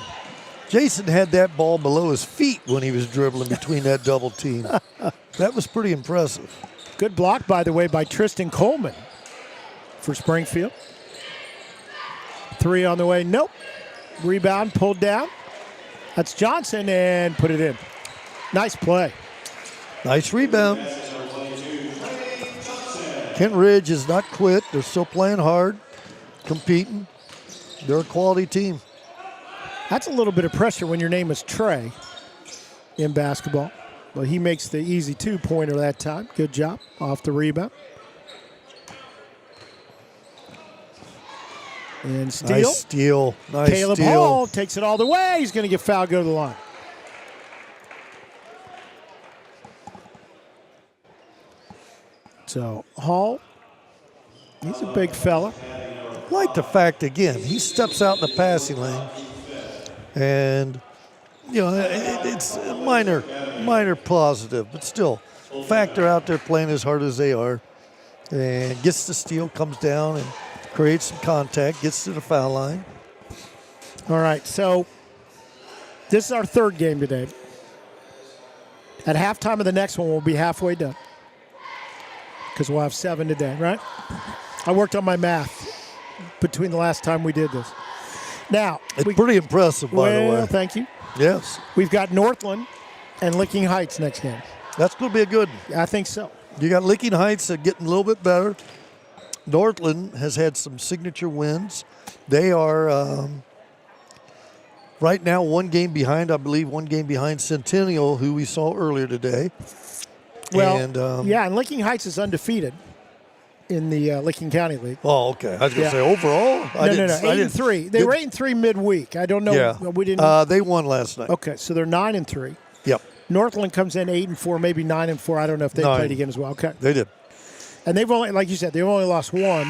Jason had that ball below his feet when he was dribbling between that double team. That was pretty impressive. Good block, by the way, by Tristan Coleman for Springfield. 3 on the way. Nope. Rebound pulled down. That's Johnson and put it in. Nice play. Nice rebound. Kenton Ridge has not quit. They're still playing hard, competing. They're a quality team. That's a little bit of pressure when your name is Trey in basketball. Well, he makes the easy 2-pointer that time. Good job off the rebound. And steal. Nice steal. Nice Caleb steal. Hall takes it all the way. He's going to get fouled, go to the line. So Hall, he's a big fella. I like the fact, again, he steps out in the passing lane. And, it's a minor positive, but still, factor out there playing as hard as they are. And gets the steal, comes down and creates some contact, gets to the foul line. All right, so this is our third game today. At halftime of the next one, we'll be halfway done because we'll have 7 today, right? I worked on my math between the last time we did this. Now, it's pretty impressive, by the way. Thank you. Yes. We've got Northland and Licking Heights next game. That's going to be a good one. I think so. You got Licking Heights that are getting a little bit better. Northland has had some signature wins. They are right now 1 game behind, I believe, 1 game behind Centennial, who we saw earlier today. Well, and, and Licking Heights is undefeated in the Licking County League. Oh, okay. I was going to say overall. No. 8-3. They were 8-3 midweek. I don't know. Yeah. We didn't. They won last night. Okay, so they're 9-3. Yep. Northland comes in 8-4, maybe 9-4. I don't know if they played again as well. Okay. They did. And they've only, like you said, they've only lost 1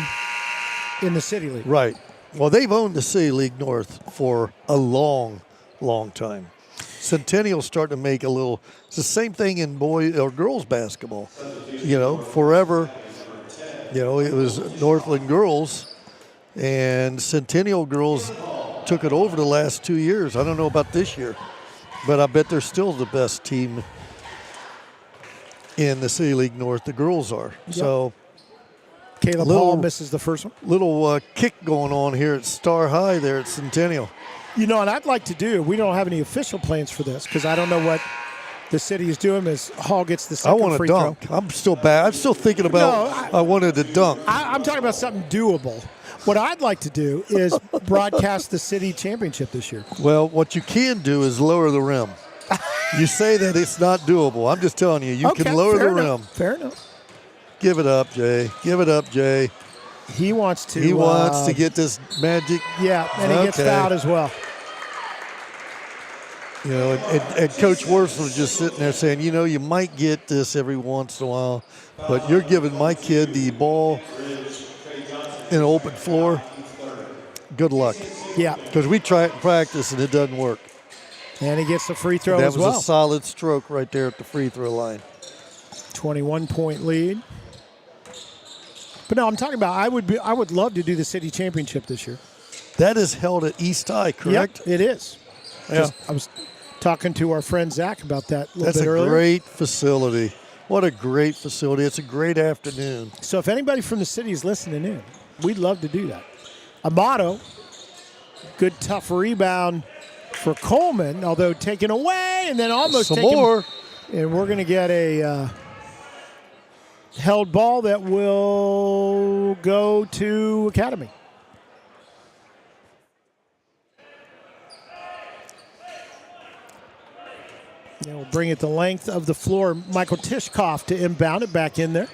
in the City League. Right. Well, they've owned the City League North for a long, long time. Centennial's starting to make a little. It's the same thing in boys or girls basketball. Forever. It was Northland girls, and Centennial girls took it over the last 2 years. I don't know about this year, but I bet they're still the best team in the City League North. The girls are. Yep. So Caleb Hall misses the first one. Little kick going on here at Star High there at Centennial. And I'd like to do, we don't have any official plans for this because I don't know what the city is doing as Hall gets the second free throw. I want to dunk. I'm still bad. I'm still thinking about I wanted to dunk. I'm talking about something doable. What I'd like to do is broadcast the city championship this year. Well, what you can do is lower the rim. You say that it's not doable. I'm just telling you, you can lower the rim. Fair enough. Give it up, Jay. Give it up, Jay. He wants to. He wants to get this magic. Yeah, and he gets fouled as well. And Coach Worth was just sitting there saying, you might get this every once in a while, but you're giving my kid the ball in an open floor. Good luck. Yeah. Because we try it in practice and it doesn't work. And he gets the free throw as well. That was a solid stroke right there at the free throw line. 21-point lead. But no, I'm talking about I would love to do the city championship this year. That is held at East High, correct? Yep, it is. Yeah. I was talking to our friend Zach about that a little bit earlier. That's a great facility. What a great facility. It's a great afternoon. So if anybody from the city is listening in, we'd love to do that. Amato, good tough rebound for Coleman, although taken away and then almost some taken. more. And we're going to get a held ball that will go to Academy. And we'll bring it the length of the floor. Michael Tishkoff to inbound it back in there.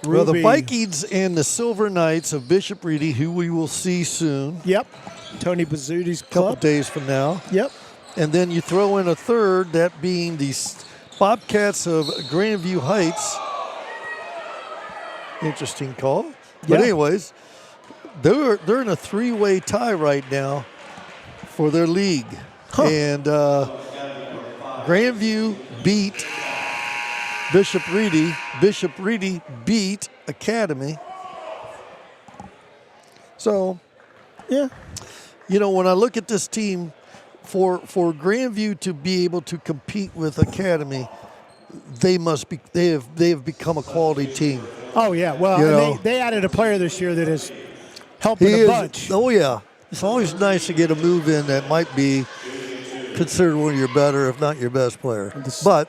Well, the Vikings and the Silver Knights of Bishop Reedy, who we will see soon. Yep. Tony Bazzudi's club. A couple days from now. Yep. And then you throw in a third, that being the Bobcats of Grandview Heights. Interesting call. But anyways, they're in a 3-way tie right now for their league. Huh. And Grandview beat Bishop Reedy. Bishop Reedy beat Academy. So, yeah. When I look at this team, for Grandview to be able to compete with Academy, they have become a quality team. Oh yeah, well, they added a player this year that is helping a bunch. Oh yeah, it's always nice to get a move in that might be considered one of your better, if not your best player. But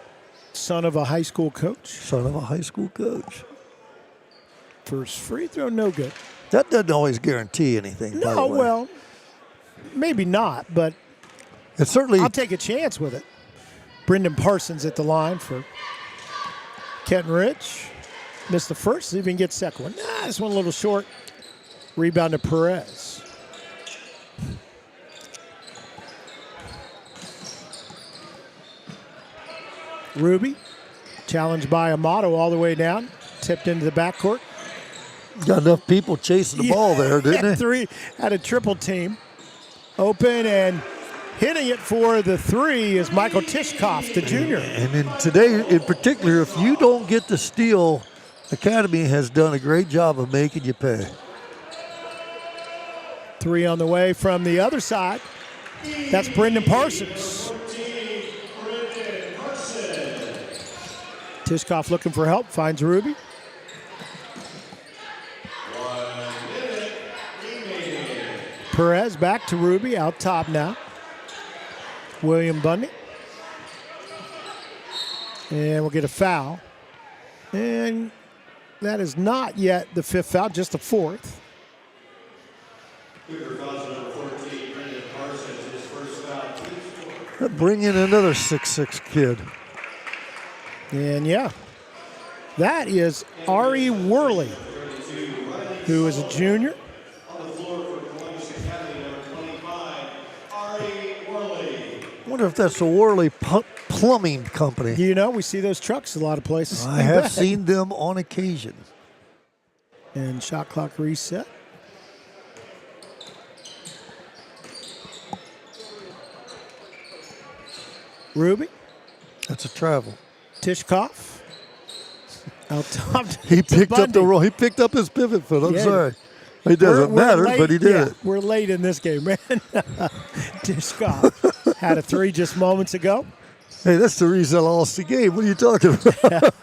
son of a high school coach. Son of a high school coach. First free throw, no good. That doesn't always guarantee anything. No, by the way. well, maybe not, but it's certainly. I'll take a chance with it. Brendan Parsons at the line for Kenton Ridge. Missed the first, see if he can get second one. This one a little short. Rebound to Perez. Ruby, challenged by Amato all the way down, tipped into the backcourt. Got enough people chasing the ball there, didn't they? Had a triple team. Open and hitting it for the three is Michael Tishkoff, the junior. And then today, in particular, if you don't get the steal, Academy has done a great job of making you pay. Three on the way from the other side. That's Brendan Parsons. Tishkoff looking for help, finds Ruby. Perez back to Ruby, out top now. William Bundy. And we'll get a foul. And that is not yet the fifth foul, just the fourth. Bring in another 6'6" kid. And yeah, that is Ari Worley, who is a junior. I wonder if that's the Worley Plumbing Company. You know, we see those trucks a lot of places. I have seen them on occasion. And shot clock reset. Ruby. That's a travel. Tishkoff. Out top. He picked up the roll. He picked up his pivot foot. I'm sorry. It doesn't matter, but he did it. We're late in this game, man. Tishkoff had a three just moments ago. Hey, that's the reason I lost the game. What are you talking about?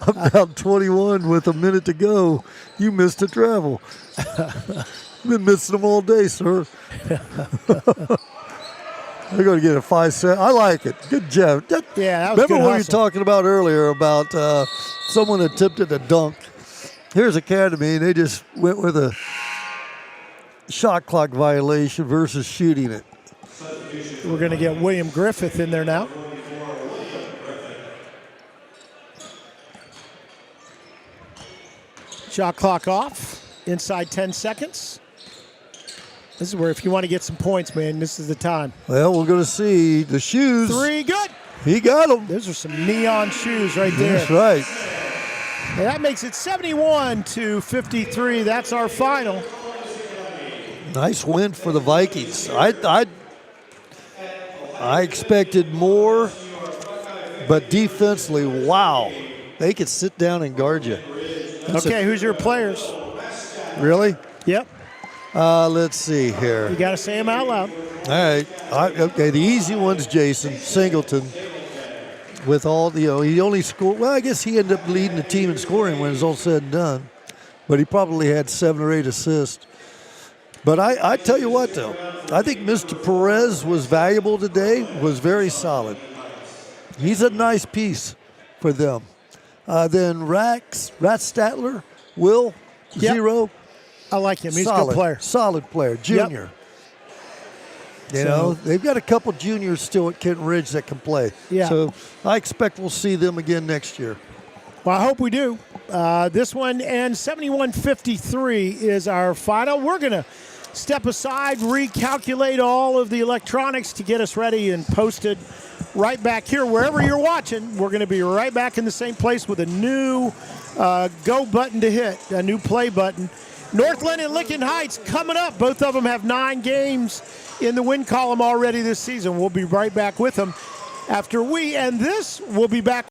I'm down 21 with a minute to go. You missed a travel. Been missing them all day, sir. They're going to get a 5-set. I like it. Good job. That was remember good what you were hustle. talking about earlier about someone attempted a dunk. Here's Academy, and they just went with a shot clock violation versus shooting it. We're going to get William Griffith in there now. Shot clock off. Inside 10 seconds. This is where if you want to get some points, man, this is the time. Well, we're going to see the shoes. Three, good. He got them. Those are some neon shoes right there. That's right. And that makes it 71-53. That's our final. Nice win for the Vikings. I expected more, but defensively, wow. They could sit down and guard you. Okay, who's your players? Really? Yep. Let's see here. You got to say them out loud. All right. Okay, the easy one's Jason Singleton. With all, he only scored, well, I guess he ended up leading the team in scoring when it's all said and done. But he probably had 7 or 8 assists. But I tell you what, though, I think Mr. Perez was valuable today, was very solid. He's a nice piece for them. Then Ratstatler, Will, Yep. 0. I like him. He's solid, a good player. Solid player, junior. You know, they've got a couple juniors still at Kenton Ridge that can play. Yeah. So I expect we'll see them again next year. Well, I hope we do. This one ends 71-53 is our final. We're going to step aside, recalculate all of the electronics to get us ready and posted right back here. Wherever you're watching, we're going to be right back in the same place with a new go button to hit, a new play button. Northland and Lincoln Heights coming up. Both of them have 9 games in the win column already this season. We'll be right back with them after we end this. We'll be back.